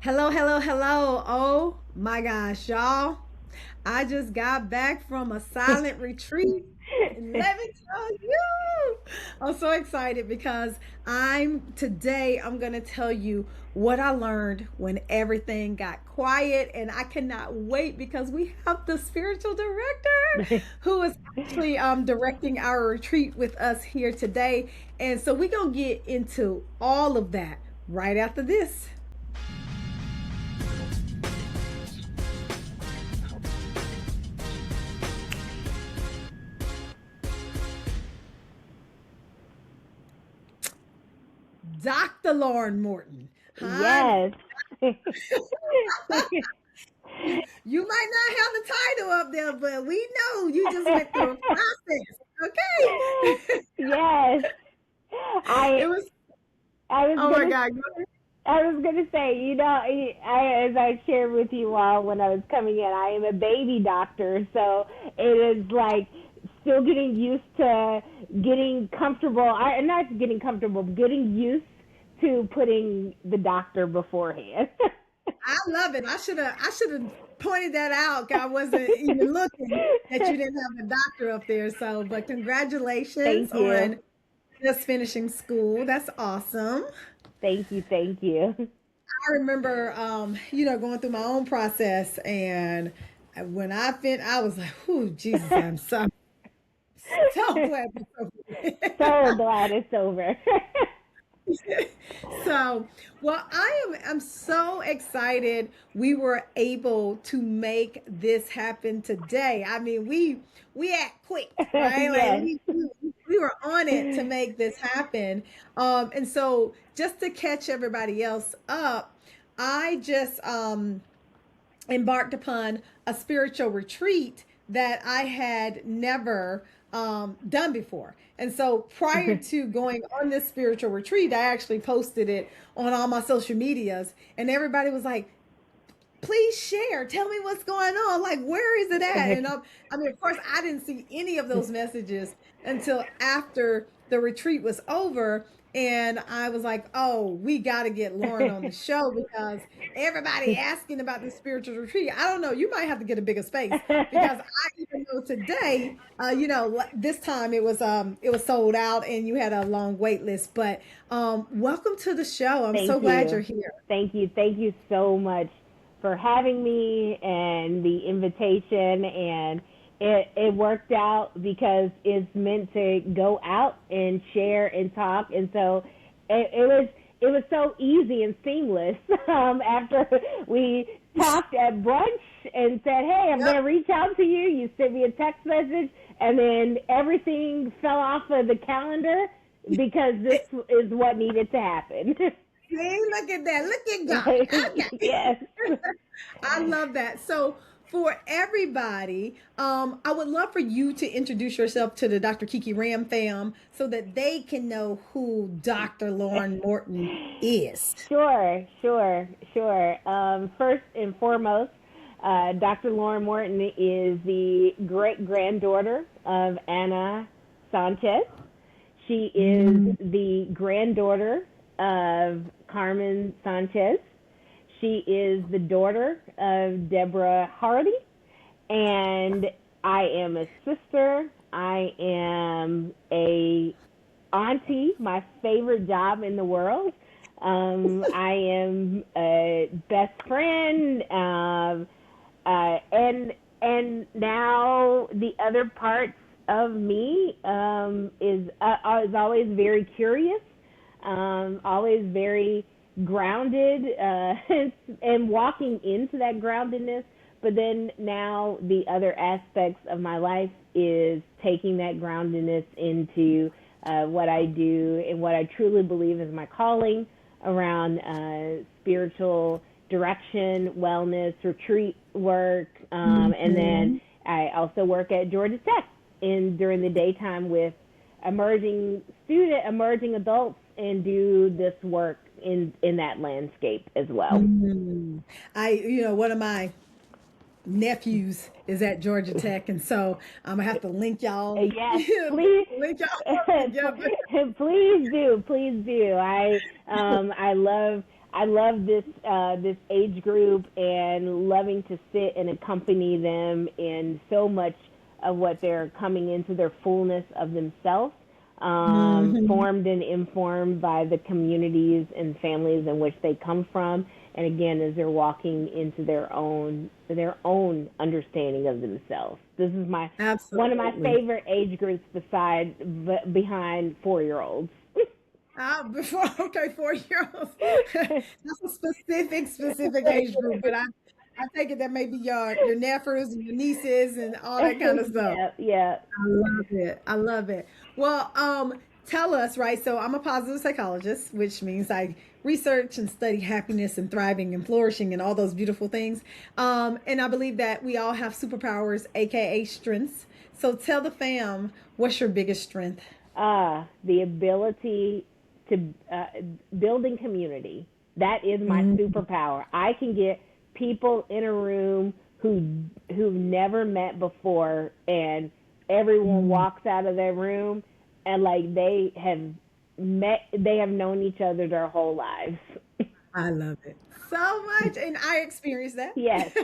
Hello, hello, hello. Oh my gosh, y'all. I just got back from a silent retreat. And let me tell you, I'm so excited because I'm going to tell you what I learned when everything got quiet. And I cannot wait because we have the spiritual director who is actually directing our retreat with us here today. And so we're going to get into all of that right after this. Dr. Lauren Morton. Honey, Yes. you might not have the title up there, but we know you just went through a process. Okay. Yes. I It was, I was oh my gonna God. I was gonna say, as I shared with you all when I was coming in, I am a baby doctor, so it is like still getting used to getting comfortable. Not getting comfortable, getting used to putting the doctor beforehand. I love it. I should have pointed that out. I wasn't even looking that you didn't have a doctor up there. So, but congratulations Thank you. on just finishing school. That's awesome. Thank you. Thank you. I remember, going through my own process, and when I was like, "Whoo, Jesus, I'm so glad it's over." So glad it's over. So, well, I'm so excited we were able to make this happen today. I mean, we act quick, right? Like Yes. we were on it to make this happen. And so just to catch everybody else up, I just embarked upon a spiritual retreat that I had never done before. And so prior to going on this spiritual retreat, I actually posted it on all my social medias, and everybody was like, please share. Tell me what's going on. Like, where is it at? And I mean, of course, I didn't see any of those messages until after the retreat was over. And I was like, oh, we got to get Lauren on the show because everybody asking about the spiritual retreat. I don't know. You might have to get a bigger space because I even know today, this time it was sold out and you had a long wait list. But welcome to the show. I'm so Thank glad you're you. here. Thank you. Thank you so much for having me and the invitation. And it worked out because it's meant to go out and share and talk. And so it was so easy and seamless after we talked at brunch and said, hey, I'm going Yep. to reach out to you. You sent me a text message, and then everything fell off of the calendar because this is what needed to happen. See, look at that. Look at God. Okay. Yes. I love that. So, for everybody, I would love for you to introduce yourself to the Dr. Kiki Ram fam so that they can know who Dr. Lauren Morton is. Sure, sure, sure. First and foremost, Dr. Lauren Morton is the great granddaughter of Anna Sanchez. She is the granddaughter of Carmen Sanchez. She is the daughter of Deborah Hardy. And I am a sister. I am a auntie, my favorite job in the world. I am a best friend, and now the other parts of me is always very curious, always very grounded, and walking into that groundedness. But then now the other aspects of my life is taking that groundedness into what I do and what I truly believe is my calling around spiritual direction, wellness, retreat work, and then I also work at Georgia Tech during the daytime with emerging adults, and do this work in that landscape as well. One of my nephews is at Georgia Tech, and so I'm gonna have to link y'all, Yes, please, link y'all together. please do. I I love this age group and loving to sit and accompany them in so much of what they're coming into their fullness of themselves, Mhm. formed and informed by the communities and families in which they come from, and again, as they're walking into their own understanding of themselves. This is my one of my Absolutely. favorite age groups beside behind 4 year olds. Before, okay, 4 year olds. That's a specific age group, but I take it that maybe your nephews and your nieces and all that kind of stuff. Yeah, yeah. I love it. I love it. Well, tell us, right? So I'm a positive psychologist, which means I research and study happiness and thriving and flourishing and all those beautiful things. And I believe that we all have superpowers, aka strengths. So tell the fam, what's your biggest strength? The ability to building community. That is my Mm. superpower. I can get people in a room who've never met before, and everyone Mm. walks out of their room and like they have known each other their whole lives. I love it so much, and I experienced that Yes.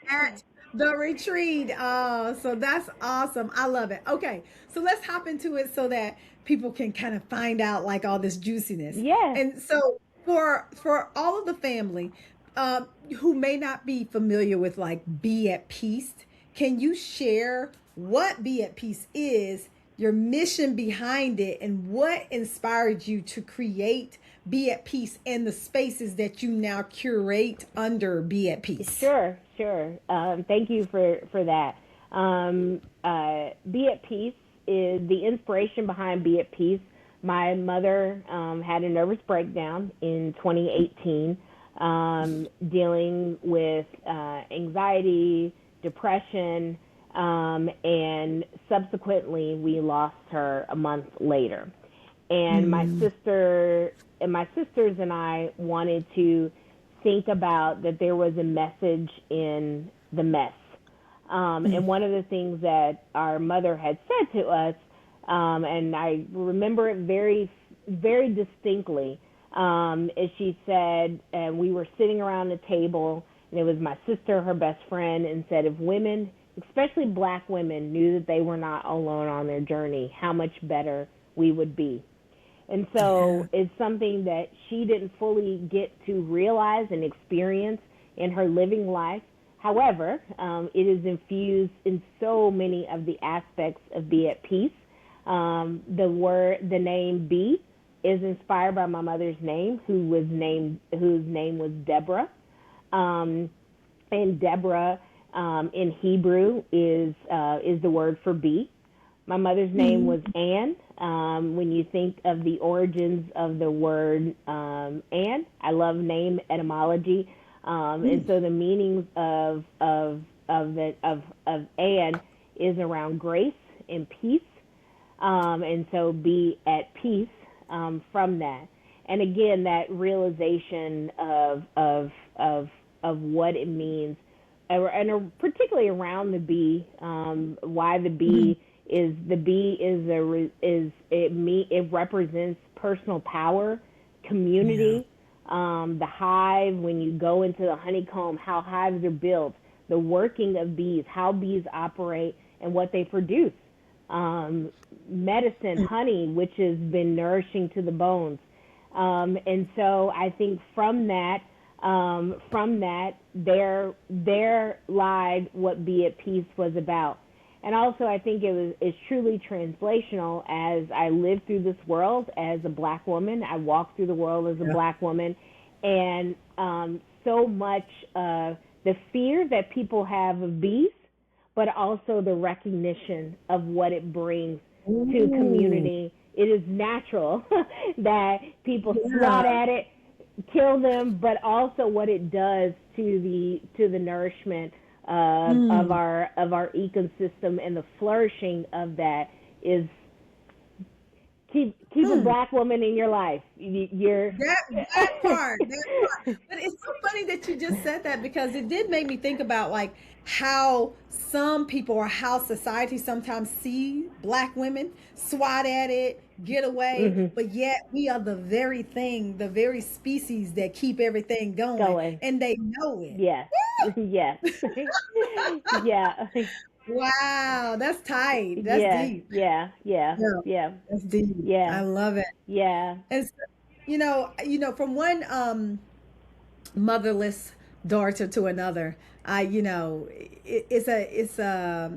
at the retreat. So that's awesome. I love it. Okay, so let's hop into it so that people can kind of find out like all this juiciness. Yes. And so for all of the family uh, who may not be familiar with like be at peace, can you share what be at peace is, your mission behind it, and what inspired you to create be at peace and the spaces that you now curate under be at peace? Sure, sure. Thank you for that. Be at peace is the inspiration behind Be at Peace. My mother had a nervous breakdown in 2018, dealing with anxiety, depression, and subsequently we lost her a month later. And Mm. my sisters and I wanted to think about that there was a message in the mess. And one of the things that our mother had said to us, and I remember it very, very distinctly, is she said, and we were sitting around the table, and it was my sister, her best friend, and said, if women, especially black women, knew that they were not alone on their journey, how much better we would be. And so Yeah. it's something that she didn't fully get to realize and experience in her living life. However, it is infused in so many of the aspects of Be at Peace. The name Be is inspired by my mother's name, whose name was Deborah. Um, and Deborah in Hebrew is the word for be. My mother's name was Mm. Anne. When you think of the origins of the word Anne, I love name etymology, and Mm. so the meanings of Anne is around grace and peace, and so be at peace from that. And again, that realization of what it means, and particularly around the bee, why Mhm. the bee it represents personal power, Yeah. community, the hive. When you go into the honeycomb, how hives are built, the working of bees, how bees operate, and what they produce. Um, Medicine, honey, which has been nourishing to the bones. And so I think from that, there lied what Be at Peace was about. And also, I think it's truly translational. As I live through this world as a black woman, I walk through the world as a Yeah. black woman, and so much the fear that people have of bees, but also the recognition of what it brings to Ooh. community. It is natural that people Yeah. swat at it, kill them, but also what it does to the nourishment Mm. of our ecosystem, and the flourishing of that is keep a Mm. black woman in your life. You're That part, that part. But it's so funny that you just said that because it did make me think about like how some people or how society sometimes see black women, swat at it, get away, Mhm. but yet we are the very thing, the very species that keep everything going, Going. and they know it. Yes. Yes. Yeah. Wow, that's tight. That's Yeah. deep. Yeah. Yeah. Yeah, Yeah. that's deep. I Yeah. love it. Yeah. And so, from one motherless daughter to another, it's a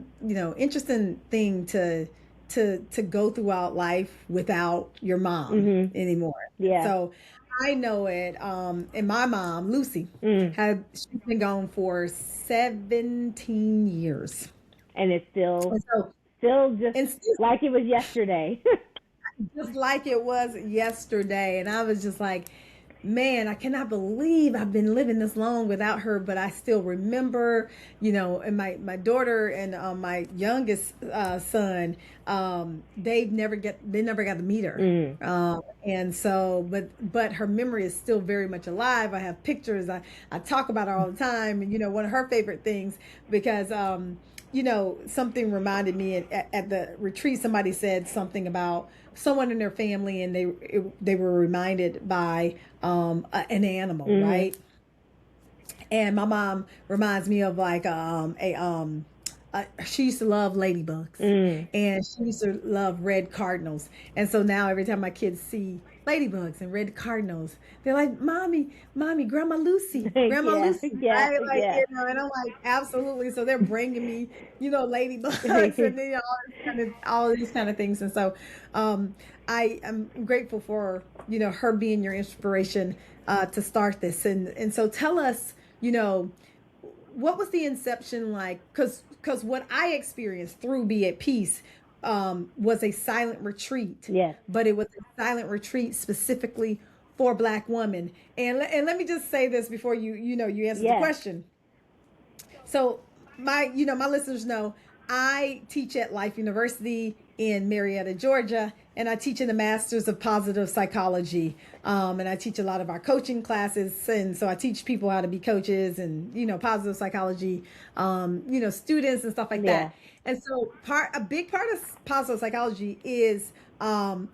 interesting thing to go throughout life without your mom Mhm. anymore. Yeah. So I know it. And my mom, Lucy, Mm. she's been gone for 17 years. And it's still And so, still just and still like it was yesterday. just like it was yesterday. And I was just like, man, I cannot believe I've been living this long without her, but I still remember, and my daughter and my youngest son, they never got to meet her. Mm. And so, but her memory is still very much alive. I have pictures. I talk about her all the time. And, one of her favorite things, because, something reminded me at the retreat, somebody said something about someone in their family, and they were reminded by an animal, Mhm. right? And my mom reminds me of like she used to love ladybugs, Mm. and she used to love red cardinals. And so now every time my kids see ladybugs and red cardinals, they're like, mommy, grandma Yeah. Lucy, Yeah. right? Like, Yeah. and I'm like, absolutely. So they're bringing me, ladybugs and then all these kind of things. And so I am grateful for, her being your inspiration to start this. And so tell us, what was the inception like? Because what I experienced through Be at Peace was a silent retreat, Yes. but it was a silent retreat specifically for Black women. And let me just say this before you answer the Yes. question. So my listeners know I teach at Life University in Marietta, Georgia, and I teach in the Masters of Positive Psychology. And I teach a lot of our coaching classes, and so I teach people how to be coaches and positive psychology, students and stuff like Yeah. that. And so a big part of positive psychology is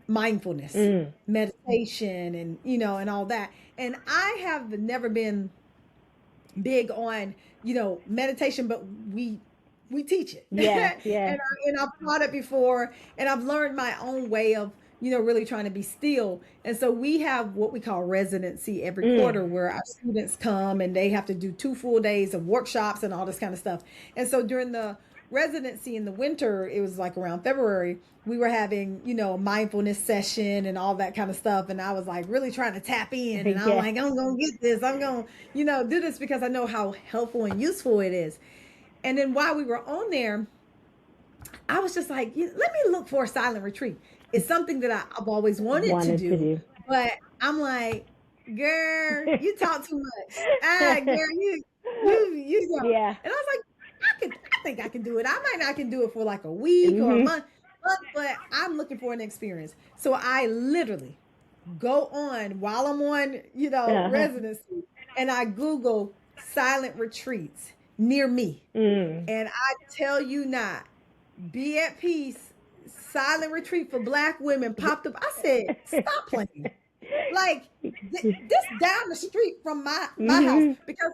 mindfulness, Mm. meditation, and and all that. And I have never been big on meditation, but we teach it. Yes. Yes. And I've taught it before, and I've learned my own way of really trying to be still. And so we have what we call residency every Mm. quarter, where our students come and they have to do 2 full days of workshops and all this kind of stuff. And so during the residency in the winter, it was like around February, we were having a mindfulness session and all that kind of stuff, and I was like really trying to tap in, and I'm Yeah. like, I'm gonna get this, I'm gonna do this, because I know how helpful and useful it is. And then while we were on there, I was just like, let me look for a silent retreat. It's something that I've always wanted to Wanted to do, do. but I'm like, girl, you talk too much. Girl, you know. Yeah. And I was like, I think I can do it. I might not can do it for like a week or a Mhm. month, but I'm looking for an experience. So I literally go on while I'm on, Uh-huh. residency, and I Google silent retreats near me. Mm. And I tell you not, Be at Peace, silent retreat for Black women popped up. I said, stop playing. Like this down the street from my house, Mhm. because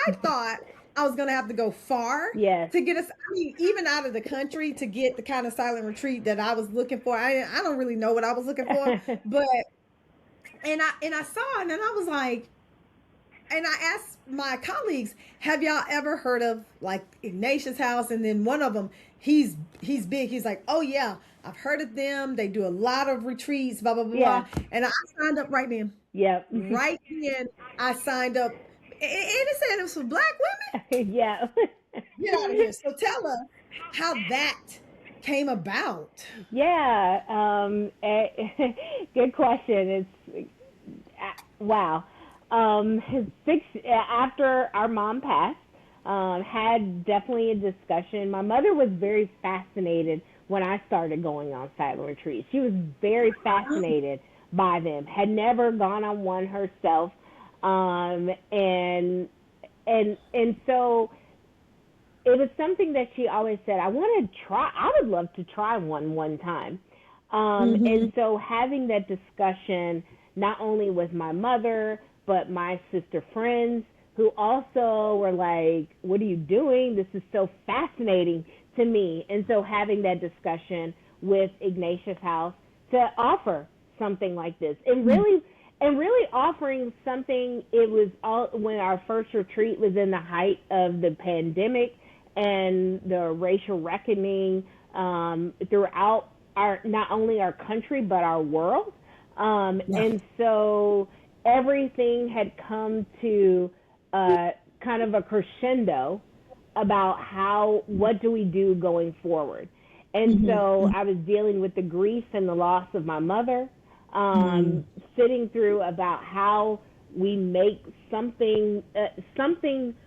I thought I was gonna have to go far Yes. to get us. I mean, even out of the country to get the kind of silent retreat that I was looking for. I don't really know what I was looking for, but and I saw it, and I was like, and I asked my colleagues, have y'all ever heard of like Ignatius House? And then one of them, he's big. He's like, oh yeah, I've heard of them. They do a lot of retreats, blah blah blah. Yeah. Blah. And I signed up right then. Yep. Right then, I signed up, and it said it was for Black women. Yeah. Get out of here. So tell us how that came about. Yeah. Good question. It's wow. After our mom passed, had definitely a discussion. My mother was very fascinated when I started going on silent retreats. She was very fascinated by them. Had never gone on one herself, and so it was something that she always said, I want to try. I would love to try one time. And Mhm. so having that discussion not only with my mother, but my sister friends who also were like, "What are you doing? This is so fascinating to me." And so having that discussion with Ignatius House to offer something like this, and really offering something. It was all when our first retreat was in the height of the pandemic and the racial reckoning throughout our not only our country but our world. Yeah. And so everything had come to kind of a crescendo about what do we do going forward. And Mhm. so Mhm. I was dealing with the grief and the loss of my mother, Mhm. sitting through about how we make something.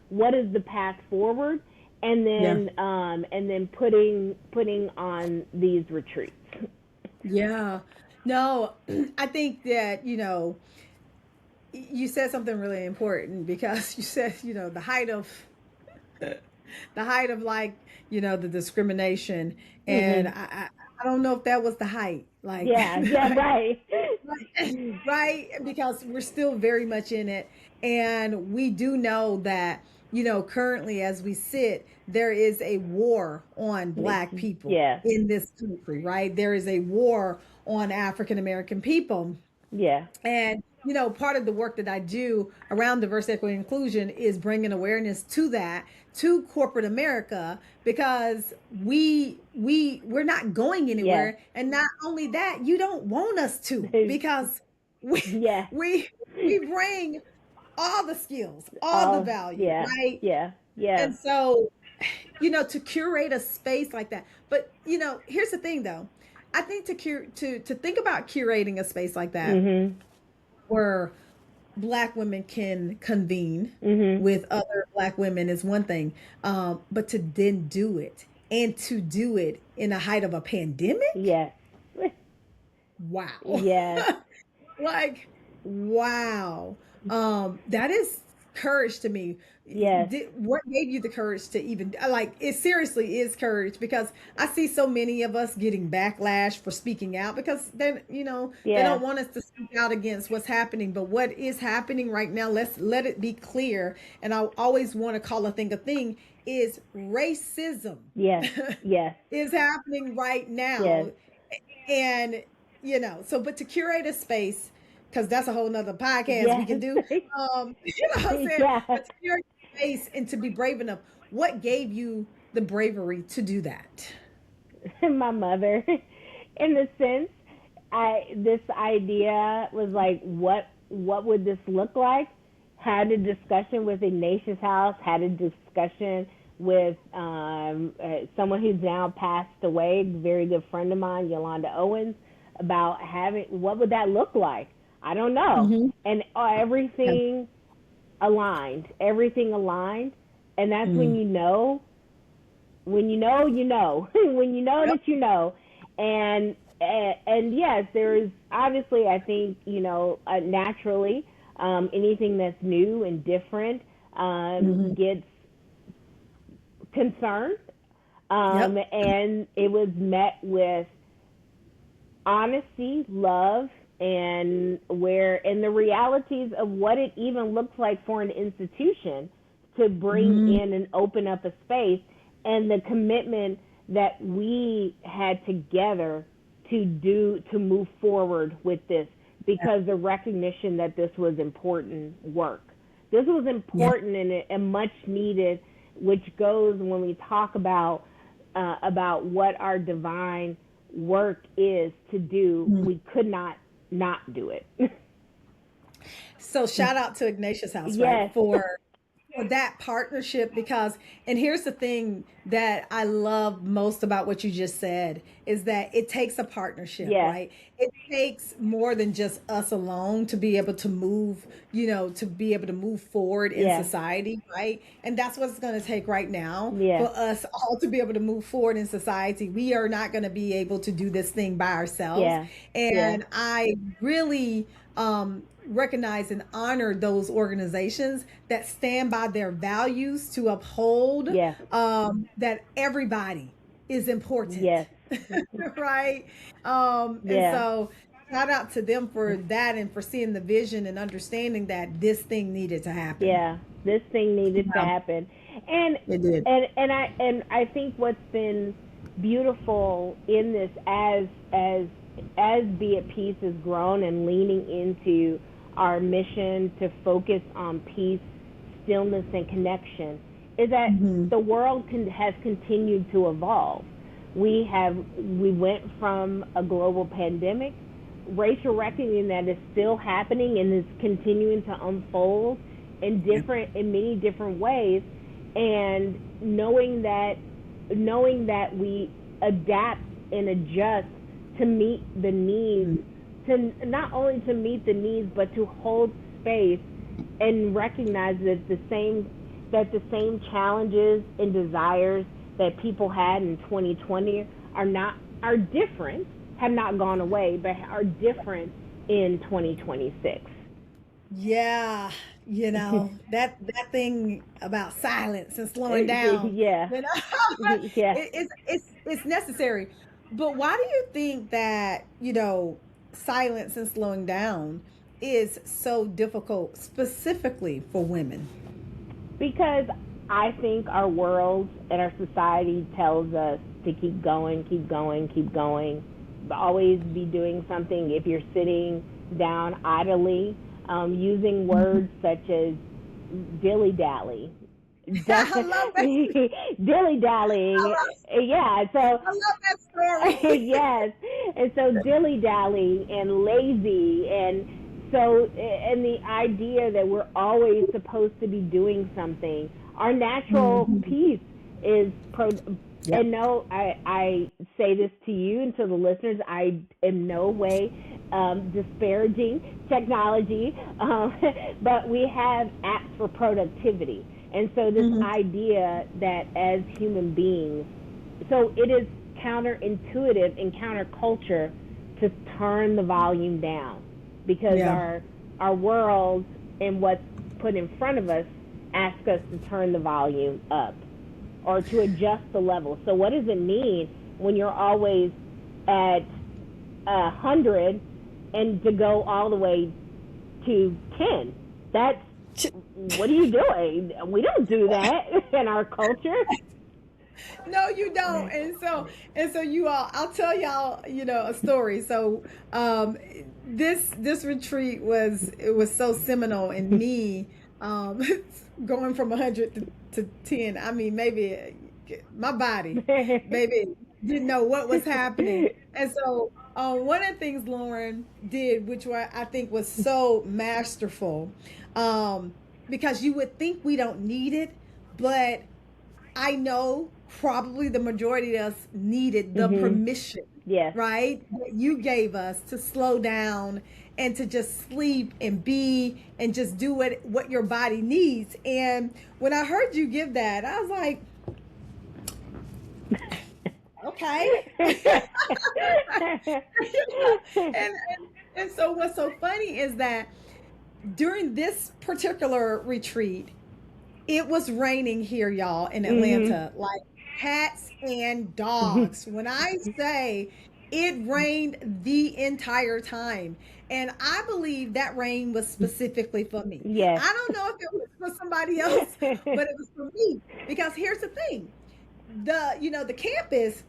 What is the path forward? Yeah. And then putting on these retreats. Yeah. No, I think that, you said something really important because you said, the height of like, the discrimination. And Mhm. I don't know if that was the height. Like, Yeah. Yeah. Right. right, right, because we're still very much in it. And we do know that, currently as we sit, there is a war on Black people Yeah. in this country, right? There is a war on African American people. Yeah. And part of the work that I do around diverse equity inclusion is bringing awareness to that, to corporate America, because we're not going Yeah. anywhere. And not only that, you don't want us to, because we Yeah. we we bring all the skills, all the Oh, value, yeah. right? Yeah. Yeah. And so, to curate a space like that. But here's the thing though. I think to think about curating a space like that Mhm. where Black women can convene Mhm. with other Black women is one thing, but to then do it, and to do it in the height of a pandemic, Yes. wow. Yes. Like, wow. That is courage to me. Yes. What gave you the courage to even, like, it seriously is courage, because I see so many of us getting backlash for speaking out, because then, they Yeah. don't want us to speak out against what's happening. But what is happening right now, let's let it be clear. And I always want to call a thing, is racism Yes. Yes. is happening right Yes. now. And so, but to curate a space, because that's a whole nother podcast we Yes. can do. What I'm saying, Yeah. but to curate a space and to be brave enough, what gave you the bravery to do that? My mother, in the sense, I this idea was like, what would this look like? Had a discussion with Ignatius House. Had a discussion with someone who's now passed away, a very good friend of mine, Yolanda Owens, about having what would that look like. I don't know, Mm-hmm. and Yeah. everything aligned, and that's Mm. when you know, you know. When you know Yep. that you know. And yes, there's obviously, I think, naturally, anything that's new and different Mm-hmm. gets concerned. Yep. And it was met with honesty, love, and the realities of what it even looks like for an institution to bring Mm. in and open up a space, and the commitment that we had together to move forward with this, because the recognition that this was important work. This was Yeah. important and much needed, which goes when we talk about what our divine work is to do. Mm. We could not do it. So shout out to Ignatius House, right, Yes. for that partnership. Because, and here's the thing that I love most about what you just said, is that it takes a partnership, Yeah. right? It takes more than just us alone to be able to move, to be able to move forward in Yeah. society, right? And that's what it's going to take right now Yeah. for us all to be able to move forward in society. We are not going to be able to do this thing by ourselves. Yeah. Yeah. And I really recognize and honor those organizations that stand by their values to uphold Yeah. that everybody is important. Yes. right? And Yeah. so shout out to them for that and for seeing the vision and understanding that this thing needed to happen. Yeah, this thing needed to Yeah, happen, and it did. I think what's been beautiful in this as Be at Peace has grown and leaning into our mission to focus on peace, stillness, and connection is that Hmm. the world has continued to evolve. We went from a global pandemic, racial reckoning that is still happening and is continuing to unfold in many different ways, and knowing that we adapt and adjust to meet the needs, to not only to meet the needs but to hold space and recognize that the same challenges and desires that people had in 2020 are different, have not gone away, but are different in 2026. Yeah, that thing about silence and slowing down, Yeah. you know, Yeah. it's necessary. But why do you think that, silence and slowing down is so difficult specifically for women? Because I think our world and our society tells us to keep going, keep going, keep going, always be doing something. If you're sitting down idly, using words such as dilly dally, I love that. dilly dallying, yeah. So I love that story. yes, and so dilly dally and lazy, and the idea that we're always supposed to be doing something. Our natural Mhm. peace is Yep. and no, I say this to you and to the listeners. I in no way disparaging technology, but we have apps for productivity, and so this Mhm. idea that as human beings, so it is counterintuitive and counterculture to turn the volume down, because Yeah. our world and what's put in front of us ask us to turn the volume up or to adjust the level. So what does it mean when you're always at 100 and to go all the way to 10? That's what are you doing? We don't do that in our culture. No, you don't. And so you all, I'll tell y'all, a story. So this retreat was so seminal in me, um going from 100 to 10. I mean, maybe my body maybe didn't know what was happening. And so one of the things Lauren did, which I think was so masterful, um because you would think we don't need it, but I know probably the majority of us needed the Mhm. permission, Yes. right? That you gave us to slow down and to just sleep and be and just do what your body needs. And when I heard you give that, I was like, okay. And so what's so funny is that during this particular retreat, it was raining here, y'all, in Mhm. Atlanta, like cats and dogs. When I say it rained the entire time, and I believe that rain was specifically for me. Yes. I don't know if it was for somebody else, but it was for me. Because here's the thing: the campus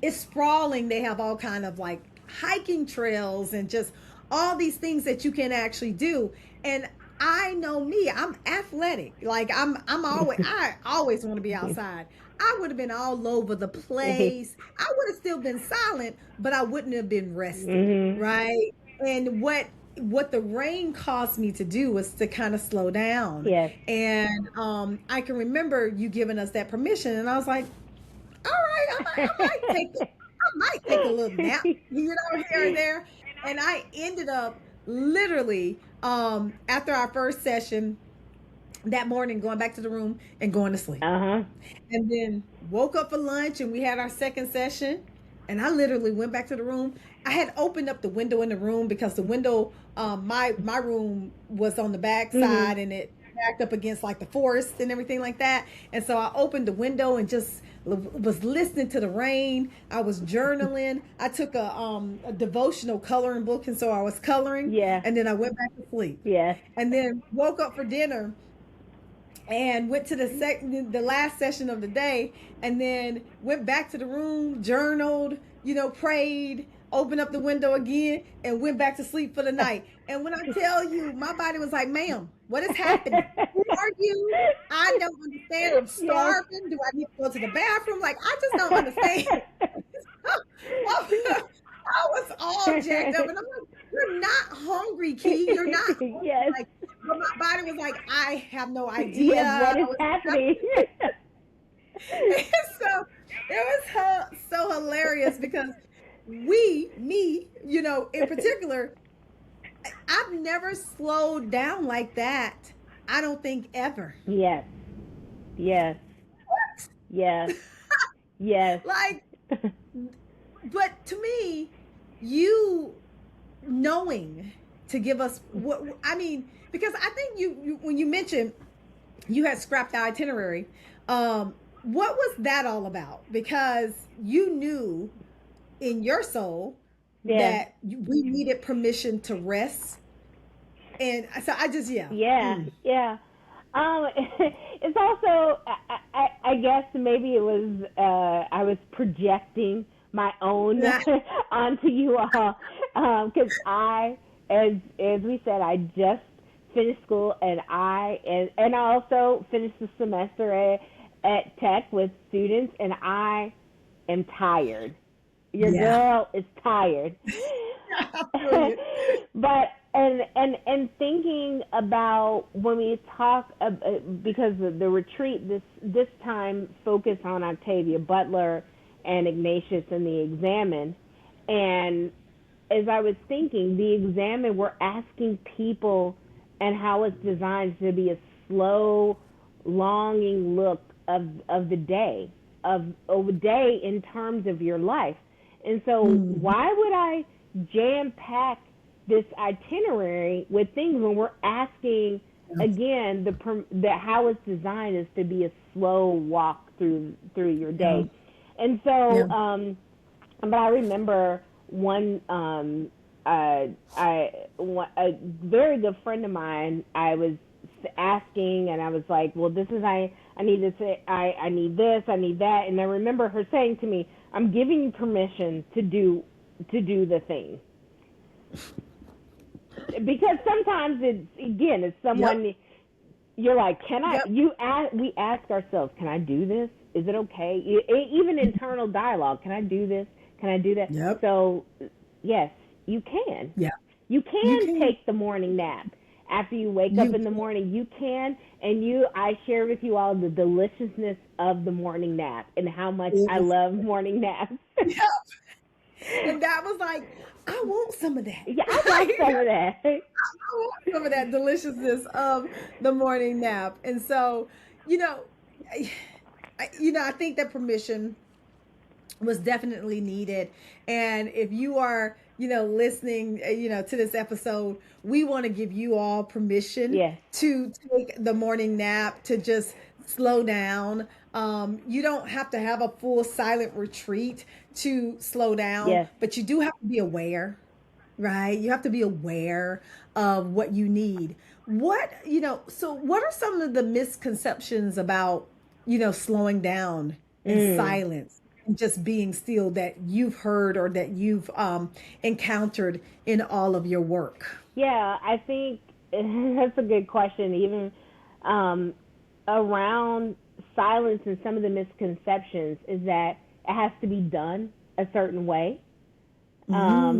is sprawling. They have all kind of like hiking trails and just all these things that you can actually do. And I know me, I'm athletic. Like I always want to be outside. I would have been all over the place. I would have still been silent, but I wouldn't have been rested, Mhm. right? And what the rain caused me to do was to kind of slow down. Yes. And I can remember you giving us that permission, and I was like, all right, I might take a little nap, here and there. And I ended up literally, after our first session that morning, going back to the room and going to sleep. Uh-huh. And then woke up for lunch and we had our second session. And I literally went back to the room. I had opened up the window in the room because the window, my room was on the back Mhm. side and it backed up against like the forest and everything like that. And so I opened the window and just was listening to the rain. I was journaling. I took a devotional coloring book, and so I was coloring, Yeah. and then I went back to sleep, Yes. and then woke up for dinner and went to the last session of the day, and then went back to the room, journaled, prayed, opened up the window again, and went back to sleep for the night. And when I tell you, my body was like, ma'am, what is happening? Who are you? I don't understand. I'm Yes. starving. Do I need to go to the bathroom? Like, I just don't understand. I was all jacked up, and I'm like, "You're not hungry, Key. You're not hungry." Yes. Like, but my body was like, "I have no idea." Yes. What is happening? And so it was so hilarious because me, in particular, I've never slowed down like that. I don't think ever. Yes. Yes. Yes. Yes. Like, but to me, you knowing to give us what I mean, because I think you when you mentioned you had scrapped the itinerary, what was that all about? Because you knew in your soul Yeah. that we needed permission to rest, and so I just Yeah. Yeah. It's also, I guess maybe it was, I was projecting my own Yeah. onto you all, because as we said, I just finished school, and I also finished the semester at Tech with students, and I am tired. Your Yeah. girl is tired. I feel you. But and thinking about when we talk because the retreat this time focused on Octavia Butler and Ignatius and the Examen, and as I was thinking, the Examen, we're asking people and how it's designed to be a slow, longing look of the day of a day in terms of your life. And so why would I jam pack this itinerary with things when we're asking again the how it's designed is to be a slow walk through your day. And so but I remember one a very good friend of mine, I was asking, and I was like, well, this is I need to say I need this, I need that. And I remember her saying to me, I'm giving you permission to do the thing. Because sometimes it's someone you're like, can I we ask ourselves, can I do this? Is it okay? Even internal dialogue, can I do this? Can I do that? Yep. So yes, you can. Yeah. You can take the morning nap after you wake up in the morning. You can, and I share with you all the deliciousness of the morning nap and how much I love morning naps. Yep. And that was like, I want some of that. Yeah, I want some of that. I want some of that deliciousness of the morning nap. And so, I think that permission was definitely needed. And if you are, listening, to this episode, we want to give you all permission to take the morning nap, to just slow down. You don't have to have a full silent retreat to slow down, but you do have to be aware, right? You have to be aware of what you need. So what are some of the misconceptions about, slowing down in silence and just being still that you've heard or that you've encountered in all of your work? Yeah, I think that's a good question. Even around silence, and some of the misconceptions is that it has to be done a certain way. I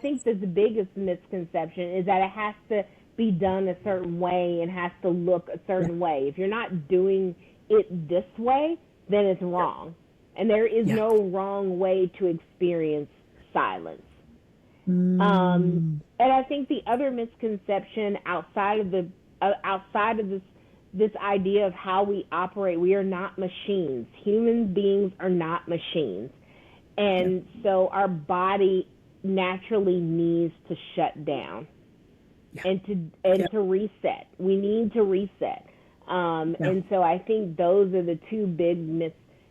think that the biggest misconception is that it has to be done a certain way and has to look a certain way. If you're not doing it this way, then it's wrong. And there is no wrong way to experience silence. And I think the other misconception outside of this idea of how we operate, we are not machines. Human beings are not machines. And so our body naturally needs to shut down and to reset. We need to reset. Yeah. And so I think those are the two big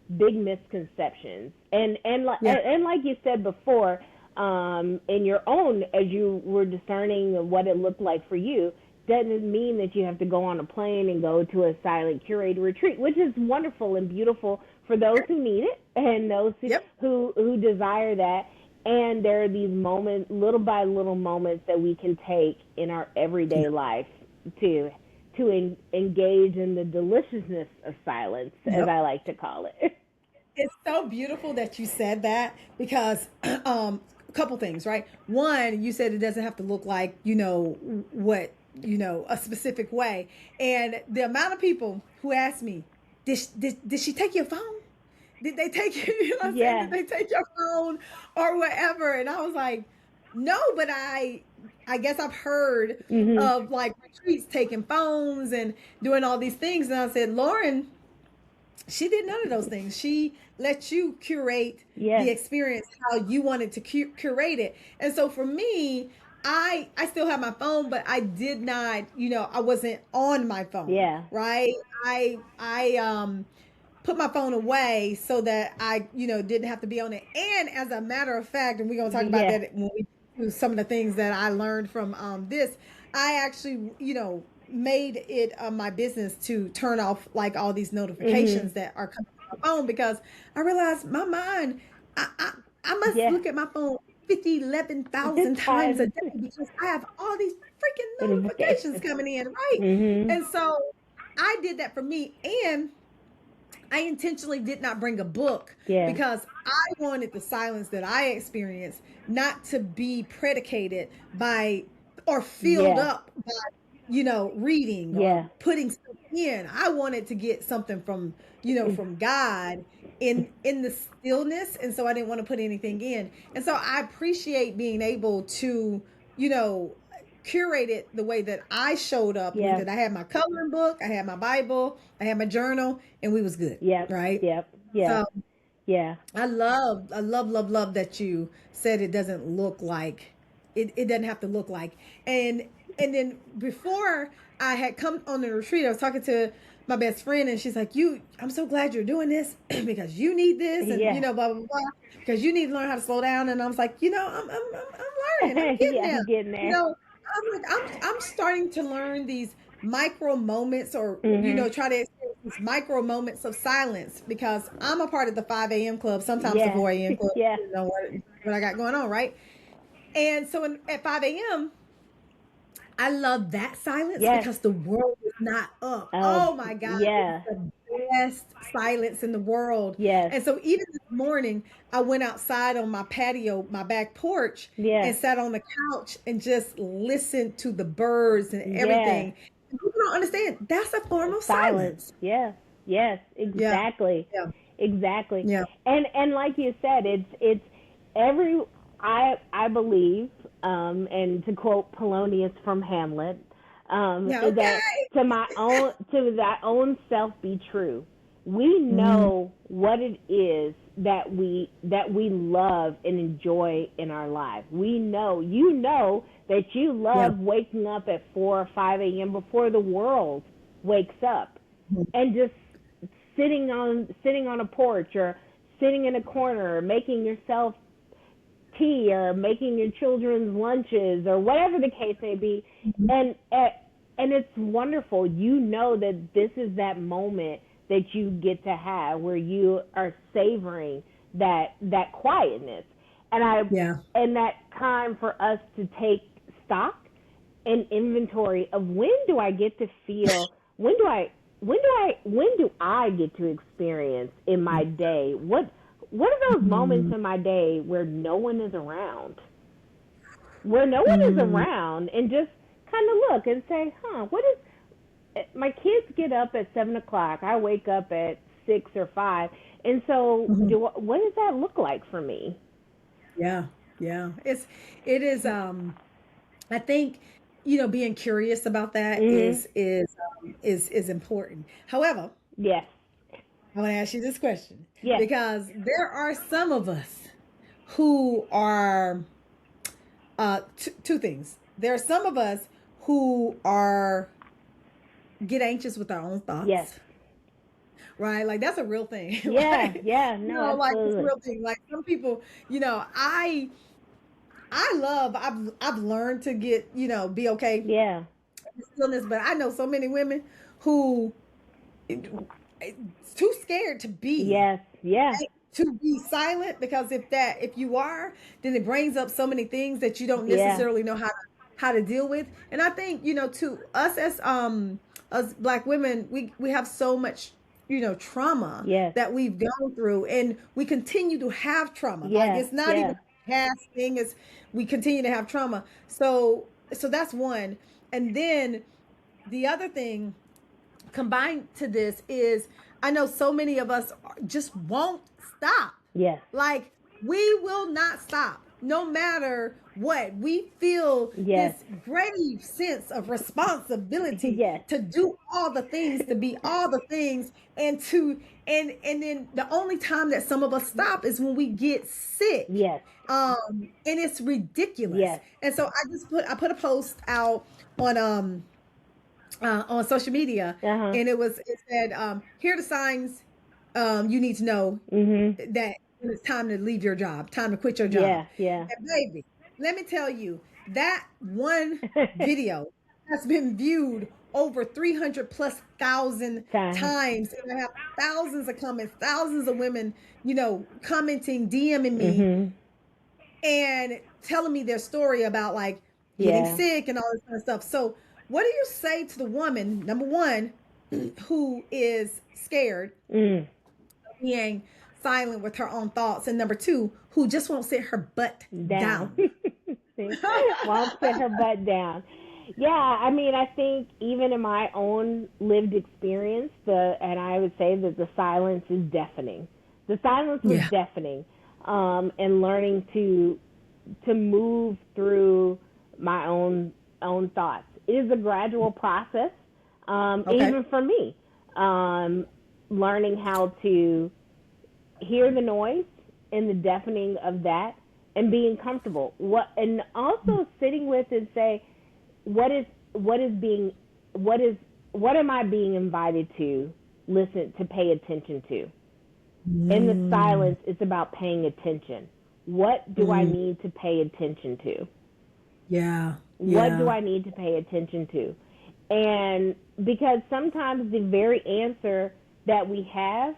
misconceptions. Yeah. And like you said before, in your own, as you were discerning what it looked like for you, doesn't mean that you have to go on a plane and go to a silent curated retreat, which is wonderful and beautiful for those who need it and those Yep. who desire that. And there are these moments, little by little moments that we can take in our Yeah. everyday life to engage in the deliciousness of silence, as Yep. I like to call it. It's so beautiful that you said that because a couple things, right? One, you said it doesn't have to look like, what, a specific way. And the amount of people who ask me, did she take your phone? Did they take you know what I'm saying? Did Yeah. they take your phone or whatever? And I was like, no, but I guess I've heard Mhm. of like retreats taking phones and doing all these things. And I said, Lauren, she did none of those things. She let you curate the Yes. experience how you wanted to curate it. And so for me, I still have my phone, but I did not, I wasn't on my phone, Yeah. right? I put my phone away so that I, didn't have to be on it. And as a matter of fact, and we're gonna talk about Yeah. that when we do some of the things that I learned from this, I actually, made it my business to turn off like all these Mhm. notifications that are coming on my phone because I realized my mind, I I, I must Yeah. look at my phone 50, 11,000 times a Time. day because I have all these freaking notifications Notification. coming in, right? Mhm. And so I did that for me. And I intentionally did not bring a book Yeah. because I wanted the silence that I experienced not to be predicated by or filled Yeah. up by, reading or Yeah. putting stuff in. I wanted to get something from, from God in the stillness. And so I didn't want to put anything in. And so I appreciate being able to, you know, curate it the way that I showed up with Yeah. it. I had my coloring book, I had my Bible, I had my journal, and we was good, Yep. right? Yep. Yeah. So Yeah. I love that you said it doesn't look like it doesn't have to look like. And then before I had come on the retreat, I was talking to my best friend and she's like, I'm so glad you're doing this because you need this and Yeah. blah blah blah because you need to learn how to slow down. And I was like, I'm learning, I'm getting Yeah. there. I'm getting You there. know, I'm like I'm starting to learn these micro moments or Mhm. try to experience these micro moments of silence because I'm a part of the 5 a.m. club, sometimes the Yeah. 4 a.m. club, Yeah. what I got going on, right? And so at 5 a.m., I love that silence Yes. because the world is not up. Uh. Oh my God, it's Yeah. the best silence in the world. Yes. And so even this morning, I went outside on my patio, my back porch, Yeah. and sat on the couch and just listened to the birds and Yeah. everything. And people don't understand that's a form of Silence. silence. Yeah. Yes. Yeah, Exactly. yeah, Exactly. yeah, And like you said, it's every I believe, and to quote Polonius from Hamlet, yeah. is Okay. that to thy own self be true. We Mhm. know what it is that we love and enjoy in our life. We know, that you Yeah. love waking up at 4 or 5 a.m. before the world wakes up, Mhm. and just sitting on a porch, or sitting in a corner, or making yourself tea, or making your children's lunches, or whatever the case may be. Mhm. And it's wonderful. You know that this is that moment that you get to have where you are savoring that quietness, and I Yeah. and that time for us to take stock and inventory of when do I get to experience in my day, what are those moments Mhm. in my day where no one is around, where no one is Mhm. around, and just kind of look and say, what is, my kids get up at 7 o'clock, I wake up at 6 or 5, and so Mhm. what does that look like for me? Yeah. Yeah. It is I think being curious about that Mhm. is important. However, Yes. I want to ask you this question Yes. because there are some of us who are two things. There are some of us who are get anxious with our own Yes. thoughts, right? Like that's a real thing, Yeah. right? Yeah. No, Like it's a absolutely. real thing. Like some people, I've learned to get, be okay Yeah. with stillness, but I know so many women who too scared to be Yes. Yeah. silent, because if you are, then it brings up so many things that you don't Yeah. necessarily know how to deal with. And I think, to us as black women, we have so much, trauma Yes. that we've gone through, and we continue to have trauma. Like Yeah. it's not even Yeah. a past thing, is we continue to have trauma. So that's one. And then the other thing combined to this is, I know so many of us just won't stop. Yes. Like, we will not stop no matter what. We feel Yes. this grave sense of responsibility Yes. to do all the things, to be all the things, and then the only time that some of us stop is when we get sick. Yes. And it's ridiculous. Yes. And so I put a post out on social media, Uh-huh. and it said, here are the signs you need to know Mhm. that it's time to leave your job, time to quit your job. Yeah. Yeah. And baby, let me tell you, that one video has been viewed over 300 plus thousand Time. times, and I have thousands of comments, thousands of women, commenting, DMing me, Mhm. and telling me their story about like getting Yeah. sick and all this kind of stuff. So, what do you say to the woman, number one, who is scared Mm. of being silent with her own thoughts, and number two, who just won't sit her butt Down. down? Won't sit her butt down. Yeah, I mean, I think even in my own lived experience, and I would say that the silence is deafening. The silence was Yeah. deafening, and learning to move through my own thoughts. It is a gradual process, Okay. even for me, learning how to hear the noise and the deafening of that, and being comfortable. And also sitting with and say, what am I being invited to listen to, pay attention to? In the Mm, silence, it's about paying attention. What do I mm, need to pay attention to? yeah. What do Yeah. I need to pay attention to? And because sometimes the very answer that we have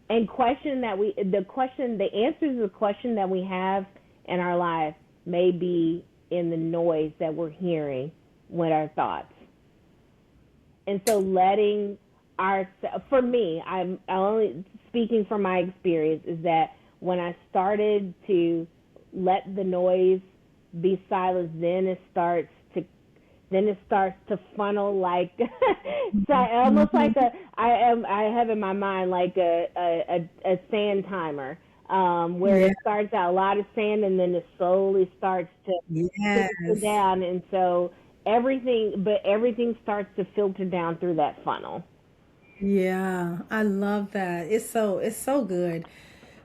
and the answer to the question that we have in our life may be in the noise that we're hearing with our thoughts. And so letting for me, I'm only speaking from my experience, is that when I started to let the noise be silenced, then it starts to funnel like almost like I have in my mind like a sand timer, where Yeah. it starts out a lot of sand and then it slowly starts to filter Yes. down, and so everything starts to filter down through that funnel. Yeah. I love that. It's so good.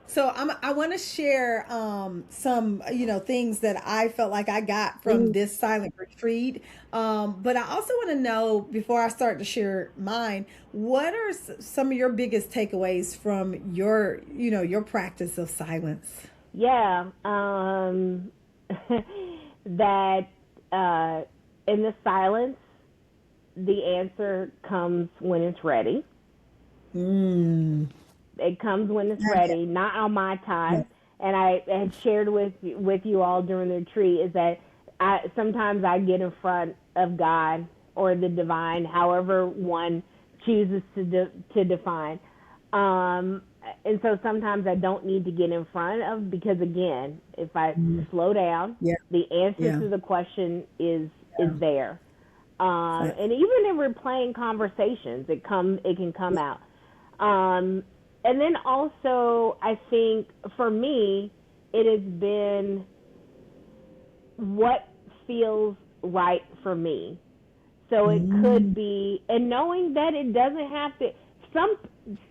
So I want to share some things that I felt like I got from Mm. this silent retreat. But I also want to know, before I start to share mine, what are some of your biggest takeaways from your practice of silence? Yeah, that in the silence, the answer comes when it's ready. Mm. It comes when it's Yeah. ready, not on my Yeah. time. And I had shared with you all during the retreat is that sometimes I get in front of God or the divine, however one chooses to define. And so sometimes I don't need to get in front of, because again, if I Mm. slow down, Yeah. the answer Yeah. to the question is Yeah. there. So- And even in replaying conversations, it can come out. And then also, I think for me, it has been what feels right for me. So it Mm. could be, and knowing that it doesn't have to.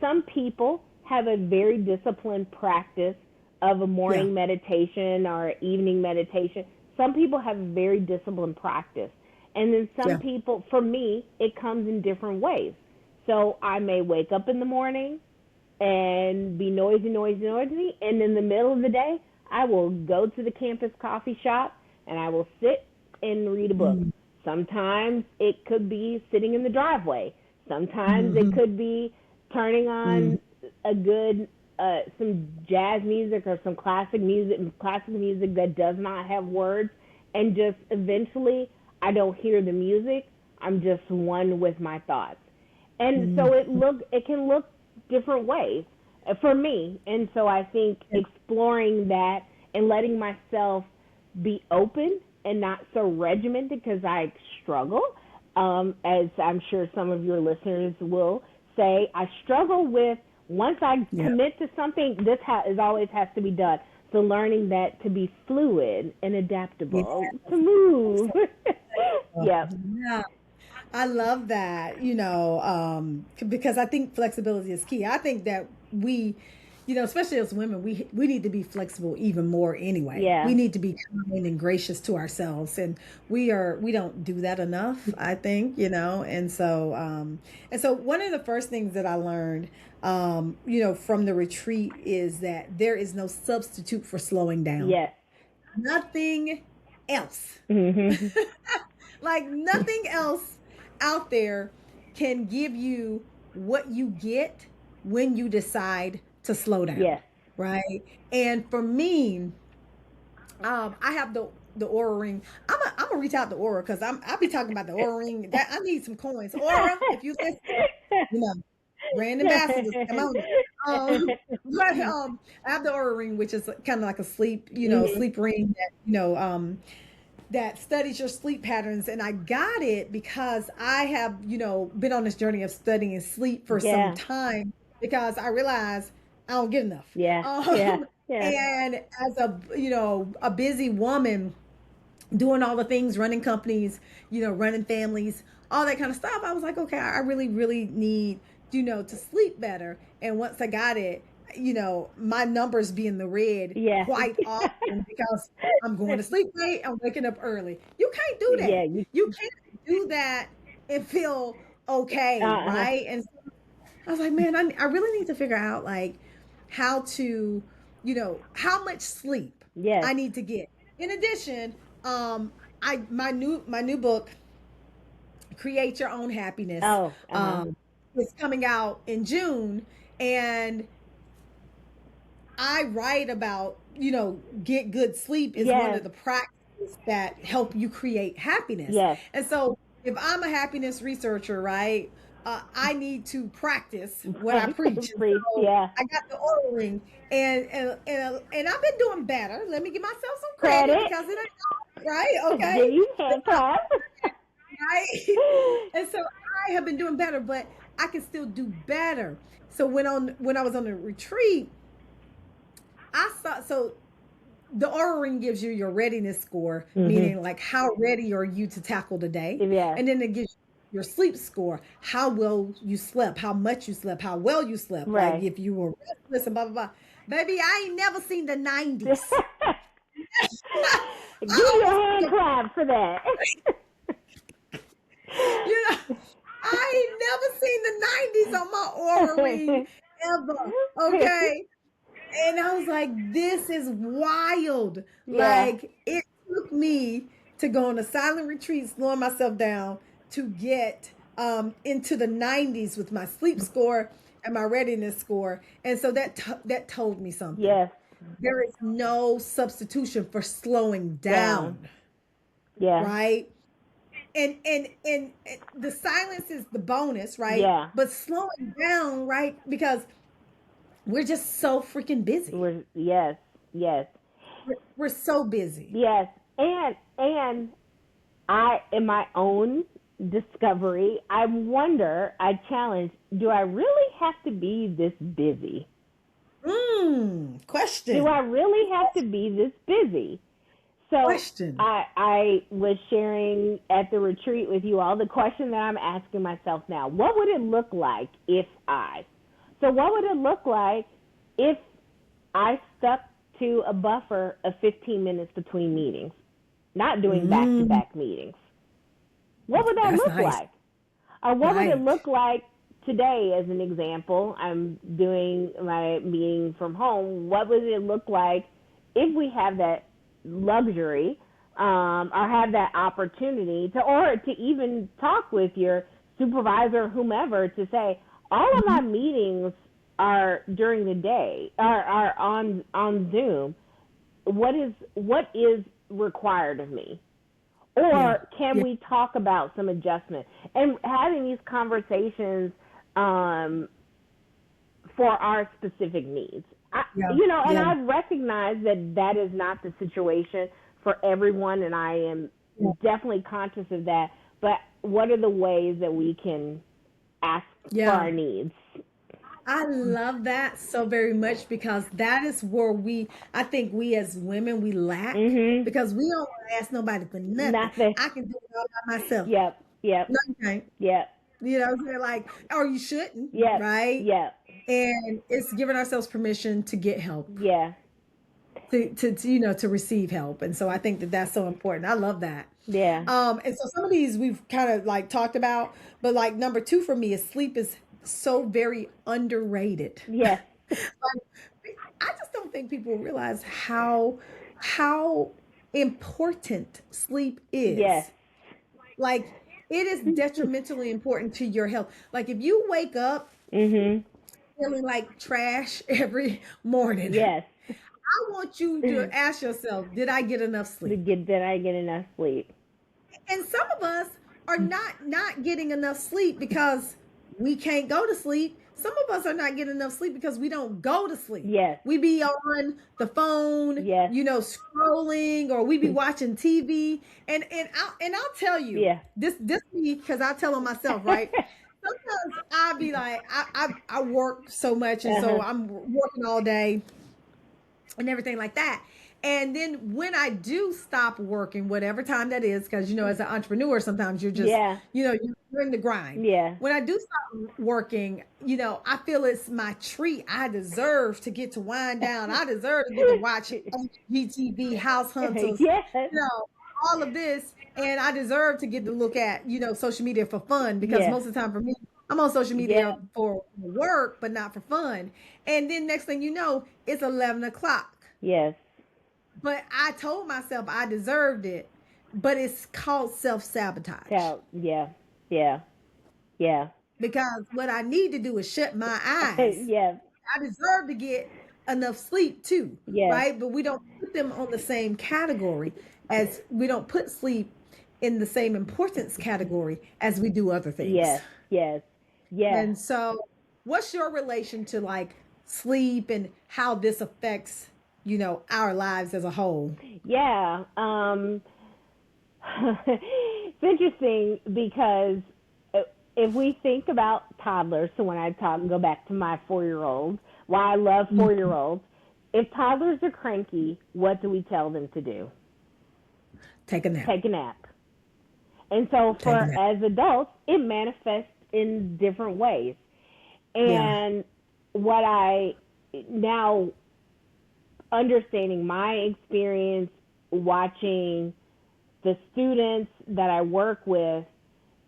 Some people have a very disciplined practice of a Yeah. morning meditation or evening meditation. Some people have a very disciplined practice, And then some Yeah. people, for me, it comes in different ways. So I may wake up in the morning and be noisy, noisy, noisy. And in the middle of the day, I will go to the campus coffee shop and I will sit and read a book. Mm-hmm. Sometimes it could be sitting in the driveway. Sometimes it Mm-hmm. could be turning Mm-hmm. on a good some jazz music or some classic music that does not have words, and just eventually I don't hear the music. I'm just one with my thoughts. And so it can look different ways for me. And so I think exploring that and letting myself be open and not so regimented, because I struggle, as I'm sure some of your listeners will say, I struggle with, once I Yeah. commit to something, this is always has to be done. So learning that to be fluid and Yeah. adaptable, to move. Yeah. Yeah. I love that, because I think flexibility is key. I think that we, especially as women, we need to be flexible even more anyway. We Yeah. need to be kind and gracious to ourselves, and we don't do that enough, I think, and so one of the first things that I learned, from the retreat is that there is no substitute for slowing down. Yes. Nothing else. Mhm. Like nothing else out there can give you what you get when you decide to slow down, Yes. right? And for me, I have the Aura ring. I'm gonna reach out to Aura because I'll be talking about the Aura ring. That I need some coins. Aura, if you listen, you know, brand ambassadors, come on. But I have the Aura ring, which is kind of like a sleep, Mhm. sleep ring that that studies your sleep patterns. And I got it because I have, been on this journey of studying sleep for some Yeah. time because I realized I don't get enough. Yeah. Yeah. Yeah. And as a busy woman doing all the things, running companies, running families, all that kind of stuff, I was like, okay, I really, really need, to sleep better. And once I got it, my numbers be in the red Yeah. quite often because I'm going to sleep late, I'm waking up early. You can't do Yeah. that. You can't do that and feel okay, Uh-uh. right? And so I was like, man, I really need to figure out like how to, how much sleep Yes. I need to get. In addition, I my new book, Create Your Own Happiness, Oh. Uh-huh. um, is coming out in June, and I write about, get good sleep is one Yes. of the practices that help you create happiness. Yes. And so if I'm a happiness researcher, right, I need to practice what I preach. And Please. so Yeah. I got the ordering, and I've been doing better. Let me give myself some credit Credit. because it ain't right. Give Okay. you hand clap. Right. And so I have been doing better, but I can still do better. So when I was on the retreat, I saw so the aura ring gives you your readiness score, Mhm. meaning like how ready are you to tackle the day, Yes. and then it gives you your sleep score, how well you slept, how much you slept, how well you slept, like Right. if you were restless and blah blah blah. Baby, I ain't never seen the Give 90s. I you a almost hand clap for that. you know, I ain't never seen the 90s on my aura ring ever. Okay. And I was like, this is wild. Yeah. Like, it took me to go on a silent retreat, slowing myself down to get into the 90s with my sleep score and my readiness score. And so that told me something. Yes. There is no substitution for slowing Down. down, Yeah. right? And the silence is the bonus, right? Yeah. But slowing down, right? Because we're just so freaking busy. Yes. Yes. We're so busy. Yes. And I, in my own discovery, I challenge, do I really have to be this busy? Do I Question. really have to be this busy? So Question. I was sharing at the retreat with you all the question that I'm asking myself now. What would it look like if I? So what would it look like if I stuck to a buffer of 15 minutes between meetings, not doing Mm, back-to-back meetings? What would that That's look nice. like? Or what would it Right. look like today, as an example? I'm doing my meeting from home. What would it look like if we have that luxury, or have that opportunity to, or to even talk with your supervisor or whomever to say, all of my Mhm. meetings are during the day, are on Zoom. What is required of me? Yeah. Or can Yeah. we talk about some adjustment and having these conversations, um, for our specific needs? Yeah. And Yeah. I recognize that that is not the situation for everyone, and I am Yeah. definitely conscious of that. But what are the ways that we can ask for Yeah. our needs? I love that so very much because that is where I think we as women, we lack Mhm. because we don't want to ask nobody for nothing. Nothing. I can do it all by myself. Yep. Yep. No, you can't. Yep. You know what I'm saying? Like, or you shouldn't, Yep. right? Yep. And it's giving ourselves permission to get help, Yeah. to receive help. And so I think that that's so important. I love that. Yeah. And so some of these we've kind of like talked about, but like number two for me is sleep is so very underrated. Yes. I just don't think people realize how important sleep Yes. is. Like it is detrimentally important to your health. Like if you wake up Mhm. feeling like trash every morning, Yes. I want you to ask yourself, did I get enough sleep? Did I get enough sleep? And some of us are not getting enough sleep because we can't go to sleep. Some of us are not getting enough sleep because we don't go to sleep. Yes. We be on the phone, Yes. scrolling, or we be watching TV. And I'll tell you Yeah. this me because I tell on myself, right? Sometimes I'll be like, I work so much, and so Uh-huh. I'm working all day and everything like that. And then when I do stop working, whatever time that is, because as an entrepreneur, sometimes you're just, Yeah. you're in the grind. Yeah. When I do stop working, I feel it's my treat. I deserve to get to wind down. I deserve to get to watch GTV, House Hunters, Yes. all of this. And I deserve to get to look at, social media for fun because Yes. most of the time for me, I'm on social Yes. media for work, but not for fun. And then next thing you know, it's 11 o'clock. Yes. But I told myself I deserved it, but it's called self sabotage Yeah. Yeah. Yeah. because what I need to do is shut my eyes. Yes. I deserve to get enough sleep too, Yes. right? But we don't put them on the same category as we don't put sleep in the same importance category as we do other things. Yes. Yes. Yes. And so, what's your relation to like sleep and how this affects, our lives as a whole? Yeah. It's interesting because if we think about toddlers, so when I go back to my 4-year-old, why I love Mm. 4-year-olds, if toddlers are cranky, what do we tell them to do? Take a nap. Take a nap. And so Take a nap. as adults, it manifests in different ways. Yeah. And what I now understanding my experience watching the students that I work with,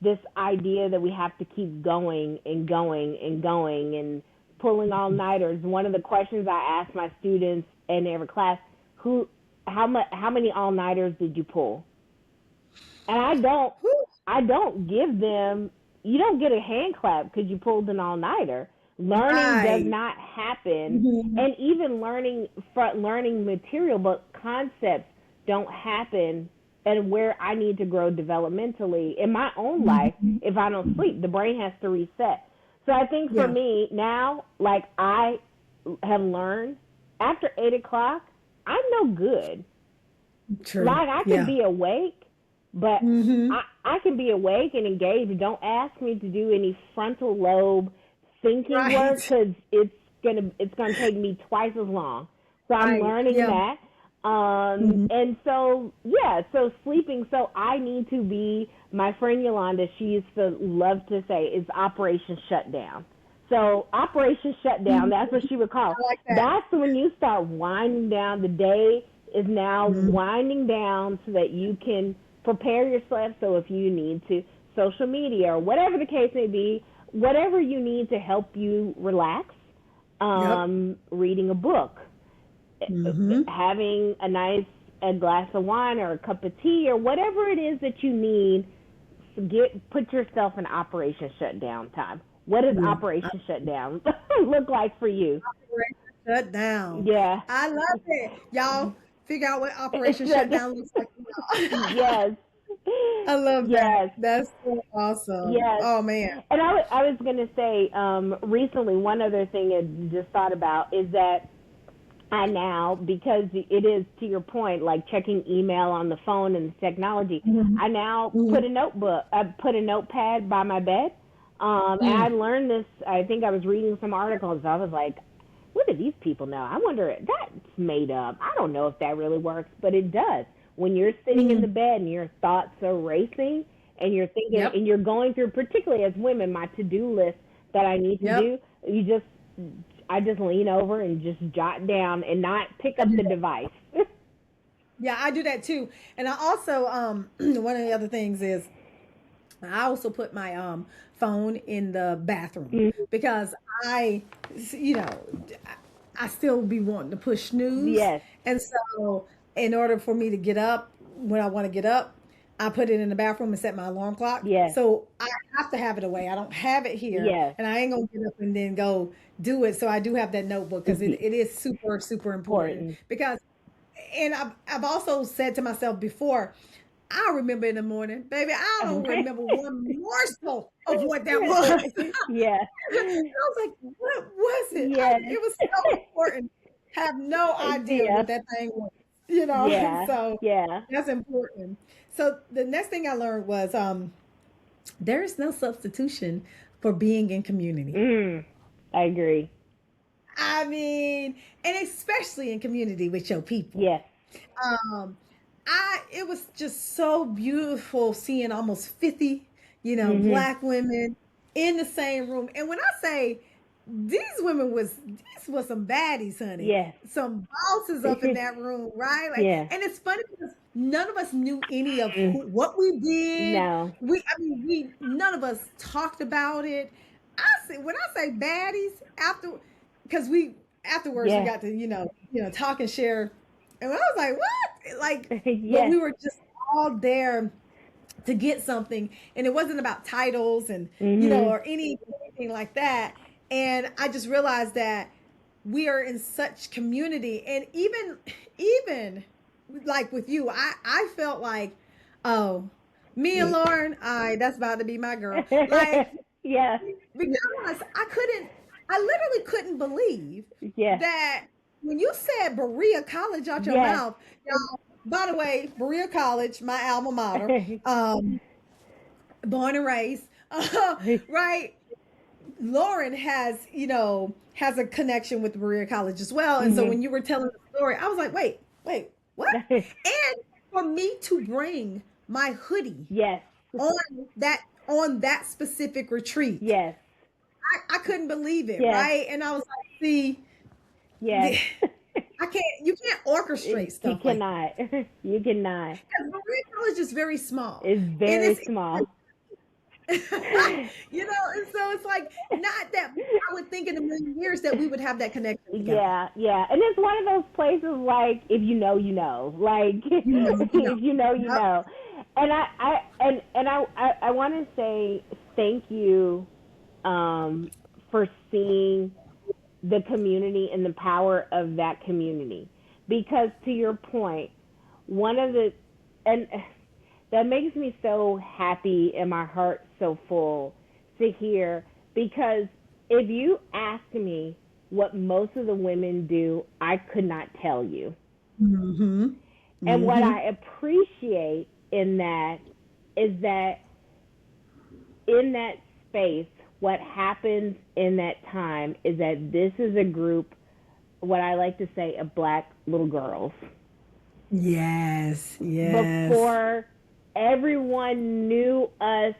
this idea that we have to keep going and going and going and pulling all nighters. One of the questions I ask my students in every class, how many all nighters did you pull? And I don't give them, you don't get a hand clap because you pulled an all nighter. Learning does Right. not happen, Mhm. and even learning material, but concepts don't happen. And where I need to grow developmentally in my own life, Mhm. if I don't sleep, the brain has to reset. So I think for Yeah. me now, like I have learned, after 8 o'clock, I'm no good. True. Like I can Yeah. be awake, but Mhm. I can be awake and engaged. Don't ask me to do any frontal lobe thinking work Right. because it's gonna take me twice as long. So I'm Right. learning Yeah. that. Mhm. And so yeah, so sleeping. So I need to be, my friend Yolanda, she used to love to say, is Operation Shutdown. So Operation Shutdown, Mhm. that's what she would call. I like that. That's when you start winding down. The day is now Mhm. winding down so that you can prepare yourself. So if you need to social media or whatever the case may be, whatever you need to help you relax, Yep. reading a book, Mm-hmm. having a glass of wine or a cup of tea or whatever it is that you need, put yourself in Operation Shutdown time. What does Yeah. Operation Shutdown look like for you? Operation Shutdown. Yeah. I love it. Y'all figure out what Operation Shut- Shutdown looks like now. yes. I love that. Yes. That's so awesome. Yes. Oh man. And I was going to say, recently, one other thing I just thought about is that I now, because it is, to your point, like checking email on the phone and the technology, Mm-hmm. I now Mm-hmm. put a notepad by my bed. And I learned this, I think I was reading some articles. I was like, what do these people know? I wonder, that's made up. I don't know if that really works, but it does. When you're sitting in Mm-hmm. the bed and your thoughts are racing and you're thinking, Yep. and you're going through, particularly as women, my to-do list that I need to Yep. do, I just lean over and just jot down and not pick I up do the that. device. Yeah, I do that too. And I also one of the other things is I also put my phone in the bathroom because I you know I still be wanting to push snooze, Yes, and so in order for me to get up when I want to get up, I put it in the bathroom and set my alarm clock. yes, So I have to have it away. I don't have it here, yes. and I ain't gonna get up and then go do it. So I do have that notebook because It's it is super super important important. because and I've also said to myself before, I remember in the morning, baby, I don't remember one morsel of what that was. yeah. I was like, what was it? Yes. It was so important. Have no idea Yeah. what that thing was, you know? And Yeah. so Yeah. that's important. So the next thing I learned was there is no substitution for being in community. I agree. I mean, and especially in community with your people. Yes. Um, it was just so beautiful seeing almost 50, Mhm. black women in the same room. And when I say these was some baddies, honey. Yes. Some bosses up in that room, right? Like, Yeah. and it's funny because none of us knew any of what we did. No. We none of us talked about it. When I say baddies after, because we afterwards we Yeah. got to talk and share, and I was like, what? Like, but yes. we were just all there to get something, and it wasn't about titles and Mhm. or anything like that. And I just realized that we are in such community, and even like with you, I felt like, oh, me and Lauren, that's about to be my girl. Like, yeah. because I literally couldn't believe Yeah. that when you said Berea College out your Yes. mouth, y'all. By the way, Berea College, my alma mater, born and raised, right? Lauren has a connection with Berea College as well, and so mhm. when you were telling the story, I was like, wait, what? And for me to bring my hoodie yes. on that specific retreat, Yes. I couldn't believe it, Yes. right? And I was like, see, Yes. you can't orchestrate you stuff like cannot. You cannot. because Berea College is very small, It's and very small. and so it's like not that I would think in a million years that we would have that connection together. Yeah, yeah. And it's one of those places like if you know, you know. Like You know. if you know, you Yep. know. And I want to say thank you for seeing the community and the power of that community. Because to your point, one of the and that makes me so happy and my heart so full to hear because if you ask me what most of the women do, I could not tell you. Mm-hmm. And what Mm-hmm. I appreciate in that is that in that space, what happens in that time is that this is a group, what I like to say, of black little girls. Yes. Yes. Before everyone knew us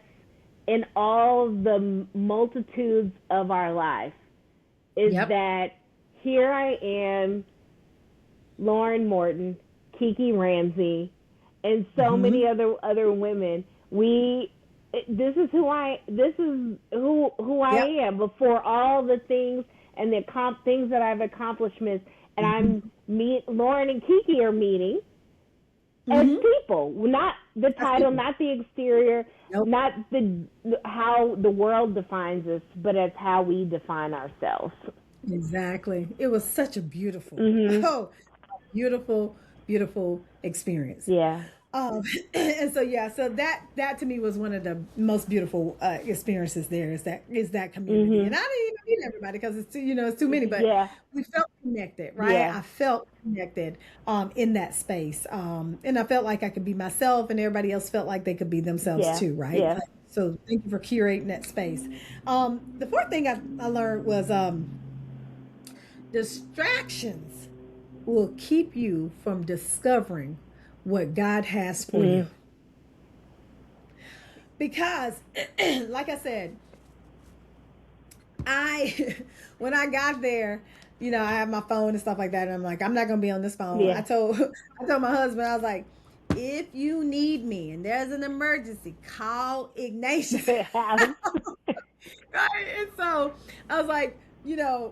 in all the multitudes of our life, is Yep. that here I am, Lauren Morton, Kiki Ramsey, and so many other women. This is who I Yep. am before all the things and the things that I've accomplishments, and Lauren and Kiki are meeting as Mm-hmm. people, not the That's title, people. not the exterior, Nope. not the how the world defines us, but as how we define ourselves. Exactly. It was such a beautiful, Mhm. oh, beautiful, beautiful experience. Yeah. Um, and so yeah, so that to me was one of the most beautiful experiences. There is that community, and Mhm. I didn't even meet everybody because it's too, it's too many, but Yeah. we felt connected, right? Yeah. I felt connected in that space, and I felt like I could be myself, and everybody else felt like they could be themselves Yeah. too, right? Yeah. So thank you for curating that space. The fourth thing I learned was distractions will keep you from discovering what God has for you. Mm. Because, like I said, I when I got there, I have my phone and stuff like that, and I'm like, I'm not gonna be on this phone. I Yeah. told I told my husband, I was like, if you need me and there's an emergency, call Ignatius. Right? And so I was like,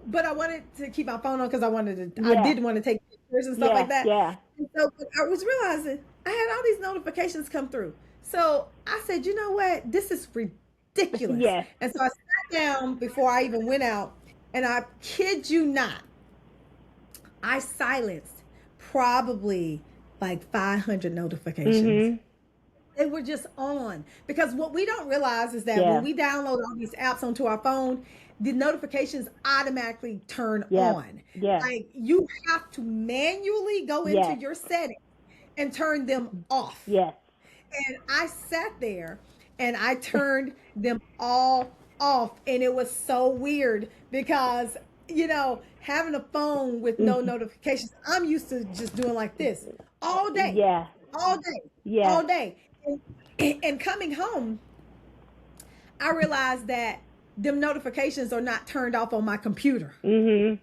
but I wanted to keep my phone on because I Yeah. did want to take pictures and stuff like Yeah. that. Yeah. And so but I was realizing I had all these notifications come through. So I said, you know what? This is ridiculous. Yes. And so I sat down before I even went out, and I kid you not, I silenced probably like 500 notifications. Mhm. They were just on, because what we don't realize is that when Yeah. we download all these apps onto our phone, the notifications automatically turn Yeah. on. Yeah. Like, you have to manually go into Yes. your settings and turn them off. Yes. And I sat there and I turned them all off, and it was so weird because having a phone with no Mhm. notifications, I'm used to just doing like this all day, Yeah. all day, Yeah. all day. And coming home, I realized that them notifications are not turned off on my computer. Mhm.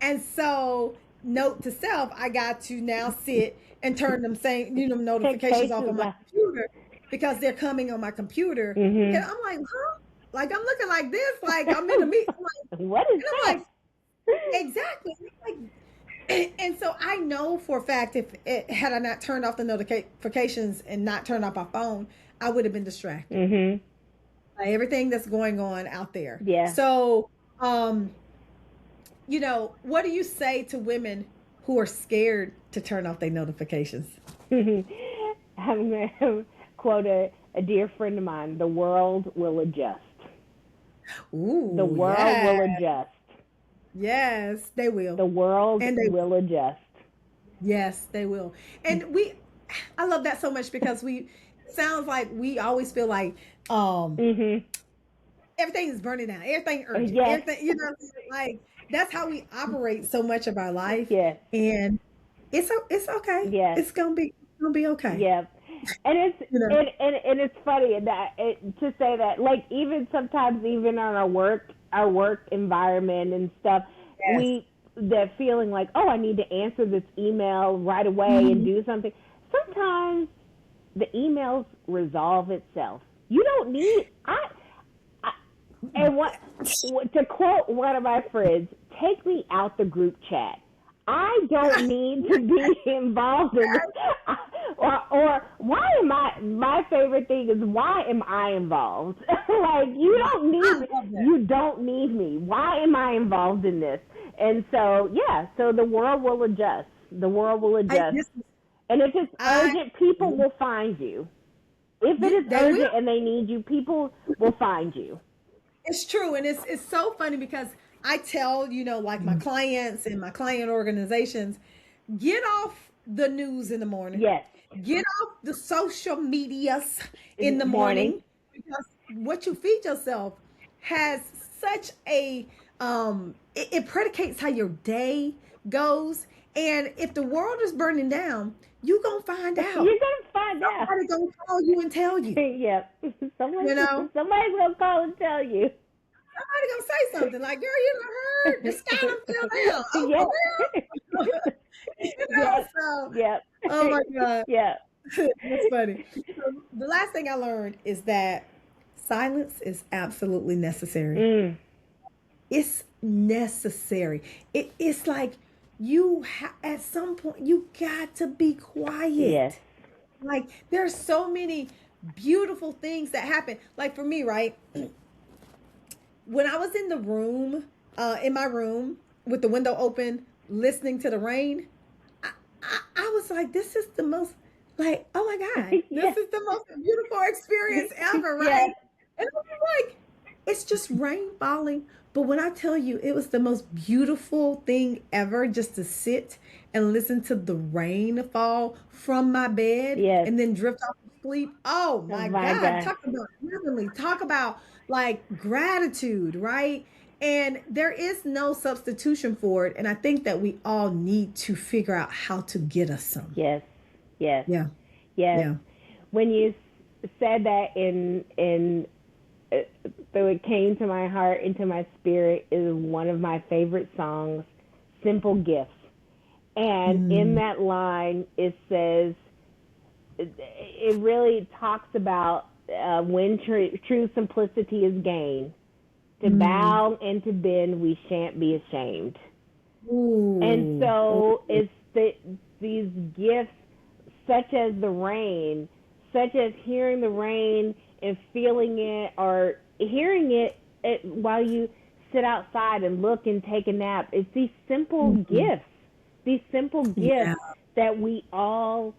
And so, note to self, I got to now sit and turn them same, Take notifications off cases. on my computer, because they're coming on my computer. And Mhm. I'm like, huh? Like, I'm looking like this, like I'm in a meet. I'm like, What is and I'm that? like, exactly. Like, and so I know for a fact, if had I not turned off the notifications and not turned off my phone, I would have been distracted Mhm. by everything that's going on out there. Yeah. So, what do you say to women who are scared to turn off their notifications? I'm going to quote a dear friend of mine: the world will adjust. The Ooh, world yeah. will adjust. Yes, they will. The world And they will adjust. Yes, they will. And I love that so much, because it sounds like we always feel like Mhm. everything is burning down, everything urgent, Yes. everything, like that's how we operate so much of our life. Yes. And it's okay. Yes. It's gonna be okay. Yeah, and it's You know. and it's funny that to say that, like, even sometimes, even on our work environment and stuff, Yes. that feeling like, oh, I need to answer this email right away and Mhm. do something. Sometimes the emails resolve itself. You don't need I and what to quote one of my friends, take me out the group chat. I don't need to be involved in this. Or why am I, my favorite thing is, why am I involved? Like, I love that. you don't need me. Why am I involved in this? And so, yeah, so the world will adjust. The world will I adjust. this And if it's I urgent, people will find you. If it is they will. urgent and they need you, people will find you. It's true, and it's so funny because I tell, like, my clients and my client organizations, get off the news in the morning. Yes. Get off the social medias in In the the morning. morning, because what you feed yourself has such a it predicates how your day goes. And if the world is burning down, you gonna find You're out. gonna find out. Somebody gonna call you and tell you. Yep. You know, Somebody's gonna call and tell you. somebody gonna say something like, "Girl, you done heard the sky done fell down." Oh, Yep. for real? Yep. So, Yep. oh my God. Yep. That's funny. So the last thing I learned is that silence is absolutely necessary. Mm, It's necessary. It's like at some point you got to be yes. quiet. Like there's so many beautiful things that happen. Like for me, right? When I was in the room, in my room with the window open, listening to the rain, I was like, this is the most, like, oh my God, this Yes. is the most beautiful experience ever, Yes. right? And I was like, it's just rain falling. But when I tell you, it was the most beautiful thing ever just to sit and listen to the rain fall from my bed Yes. and then drift off to sleep. Oh Oh my my God, God. talk about heavenly, talk about like gratitude, right? And there is no substitution for it. And I think that we all need to figure out how to get us some. Yes. Yes. Yeah. Yes. Yeah. When you said that uh, so it came to my heart, into my spirit, is one of my favorite songs, Simple Gifts. And in Mm, that line, it says, it really talks about when true simplicity is gained. To mm. bow and to bend, we shan't be ashamed. And Ooh. so Ooh. it's these gifts, such as the rain, such as hearing the rain and feeling it, or hearing it while you sit outside and look and take a nap. It's Mhm. these simple Yeah. gifts that we all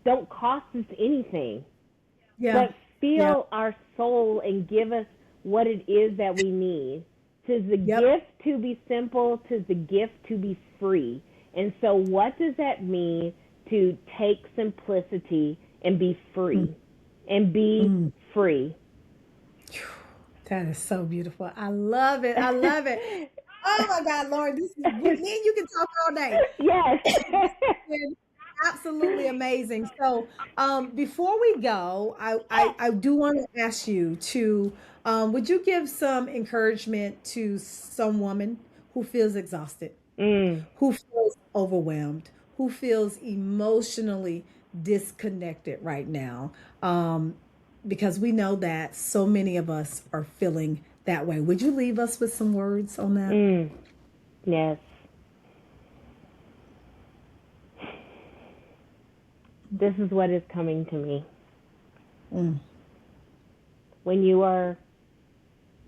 don't cost us anything, Yeah. but Yeah. feel our soul and give us what it is that we need. Tis the Yep. gift to be simple, tis the gift to be free. And so, what does that mean to take simplicity and be Mm, free? And be mm. free. That is so beautiful. I love it. I love it. Oh my God, Lauren, this is me and you can talk all day. Yes. This has been absolutely amazing. So, before we go, I do want to ask you to, would you give some encouragement to some woman who feels exhausted, Mm. who feels overwhelmed, who feels emotionally disconnected right now? Because we know that so many of us are feeling that way. Would you leave us with some words on that? Mm. Yes. This is what is coming to me. Mm, When you are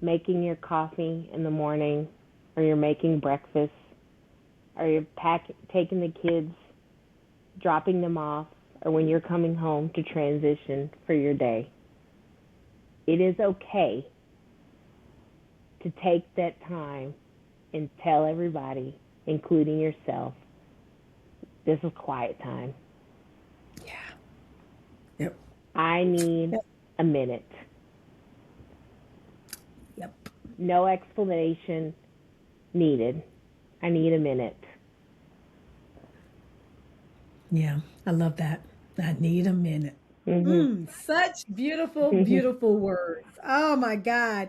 making your coffee in the morning, or you're making breakfast, or you're taking the kids, dropping them off, or when you're coming home to transition for your day, it is okay to take that time and tell everybody, including yourself, this is quiet time. yeah. Yep. I need Yep. a minute. Yep. No explanation needed. I need a minute. Yeah. I love that. I need a minute. Mhm. Such beautiful, beautiful words. Oh my God.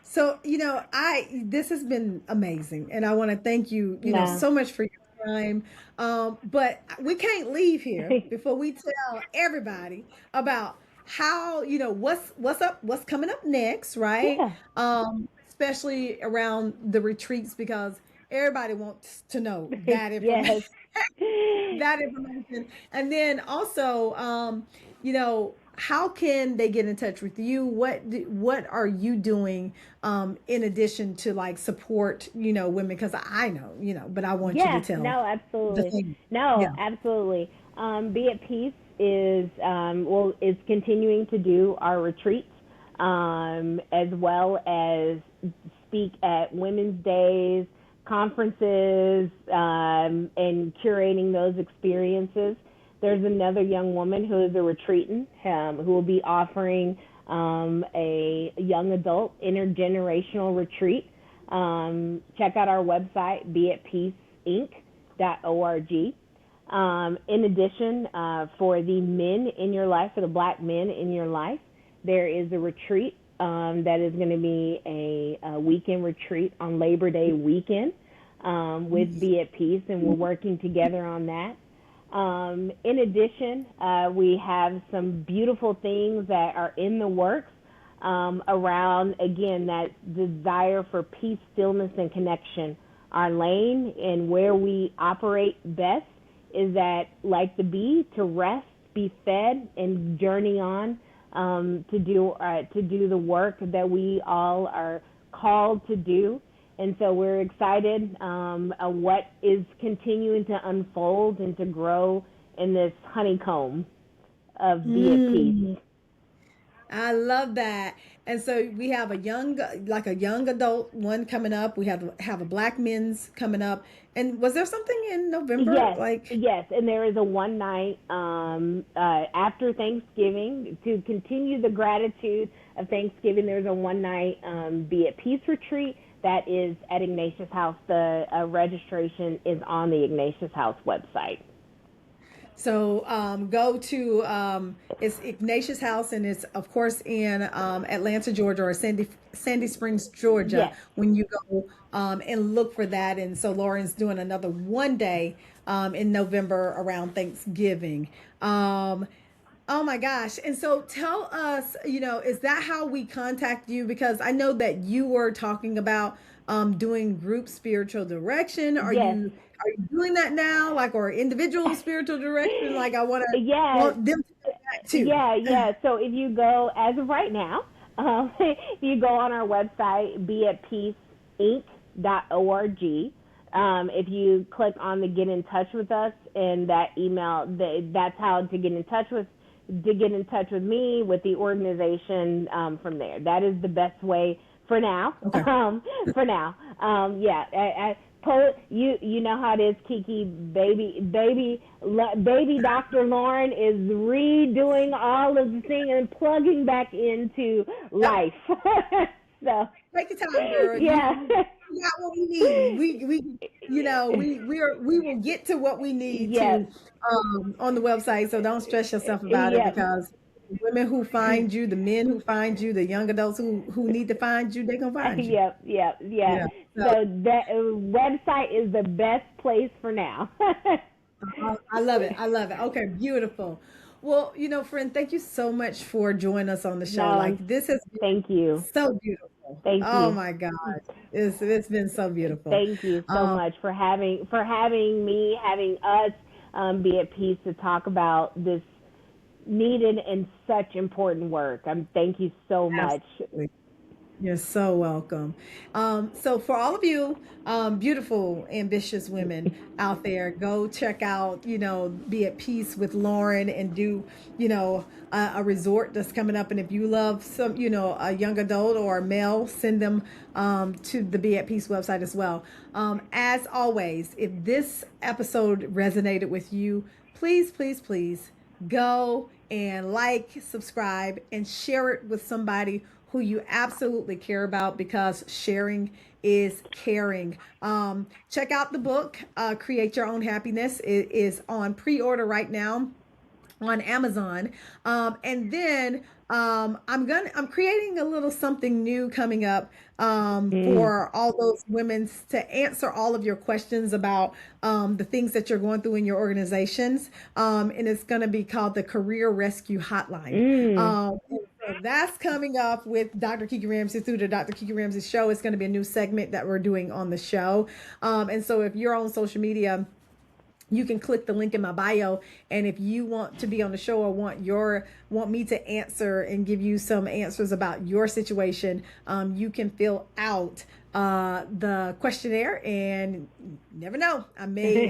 So, this has been amazing. And I want to thank you, No. so much for your time. But we can't leave here before we tell everybody about how, what's up, what's coming up next, right? Yeah. Especially around the retreats because everybody wants to know that information. Yes. That information. And then also, how can they get in touch with you? What are you doing in addition to like support, women? Because I know, but I want you to Yeah, tell no, the absolutely. thing. No, Yeah. absolutely. Be at Peace is is continuing to do our retreats, as well as speak at women's days, conferences, and curating those experiences. There's another young woman who is a retreatant, who will be offering a young adult intergenerational retreat. Check out our website, beatpeaceinc.org. In addition, for the men in your life, for the black men in your life, there is a retreat that is going to be a weekend retreat on Labor Day weekend with Be at Peace, and we're working together on that. In addition, we have some beautiful things that are in the works around, again, that desire for peace, stillness, and connection. Our lane and where we operate best is that, like the bee, to rest, be fed, and journey on to do the work that we all are called to do. And so we're excited what is continuing to unfold and to grow in this honeycomb of be at peace. I love that. And so we have like a young adult one coming up. We have a black men's coming up. And was there something in November? Yes, Like, yes, and there is a one night after Thanksgiving to continue the gratitude of Thanksgiving. There's a one night be at peace retreat that is at Ignatius House. The registration is on the Ignatius House website. so go to it's Ignatius House, and it's of course in Atlanta, Georgia, or Sandy Springs, Georgia. Yes, When you go and look for that, and so Lauren's doing another one day in November around Thanksgiving. Oh my gosh. And so tell us, is that how we contact you? Because I know that you were talking about doing group spiritual direction. yes, Are you doing that now? Like, or individual spiritual direction? Like, yes. want them to do that too. Yeah, yeah. So if you go, as of right now, if you go on our website, beatpeaceinc.org, if you click on the get in touch with us and that email, that's how to get in touch with me, with the organization from there. That is the best way for now. Okay. For now. You know how it is, Kiki. Baby Dr. Lauren is redoing all of the things and plugging back into life. So Take your time, girl. yeah, You got what we need. We will get to what we need yes, to on the website. So don't stress yourself about it, yeah. because the women who find you, the men who find you, the young adults who need to find you, they're gonna find you. Yep, yep, yeah. Yeah. So that website is the best place for now. I love it. I love it. Okay, beautiful. Well, friend, thank you so much for joining us on the show. No, Like, this has been thank you. so beautiful. Thank Oh you. my God. It's been so beautiful. Thank you so Um, much for having me, having us be at peace to talk about this needed and such important work. Thank you so much. Absolutely. You're so welcome. So for all of you beautiful, ambitious women out there, go check out, Be at Peace with Lauren, and do, a resort that's coming up. And if you love some, a young adult or a male, send them to the Be at Peace website as well. As always, if this episode resonated with you, please, please, please go and like, subscribe, and share it with somebody who you absolutely care about, because sharing is caring. Check out the book, Create Your Own Happiness. It is on pre-order right now on Amazon. And then I'm creating a little something new coming up for all those women, to answer all of your questions about the things that you're going through in your organizations. And it's going to be called the Career Rescue Hotline. And so that's coming up with Dr. Kiki Ramsey through the Dr. Kiki Ramsey Show. It's going to be a new segment that we're doing on the show. And so if you're on social media, you can click the link in my bio, and if you want to be on the show, or want me to answer and give you some answers about your situation, you can fill out the questionnaire, and you never know, I may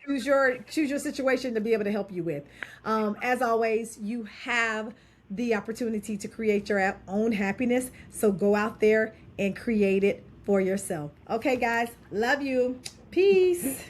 choose your situation to be able to help you with. As always, you have the opportunity to create your own happiness, so go out there and create it for yourself. Okay, guys, love you. Peace.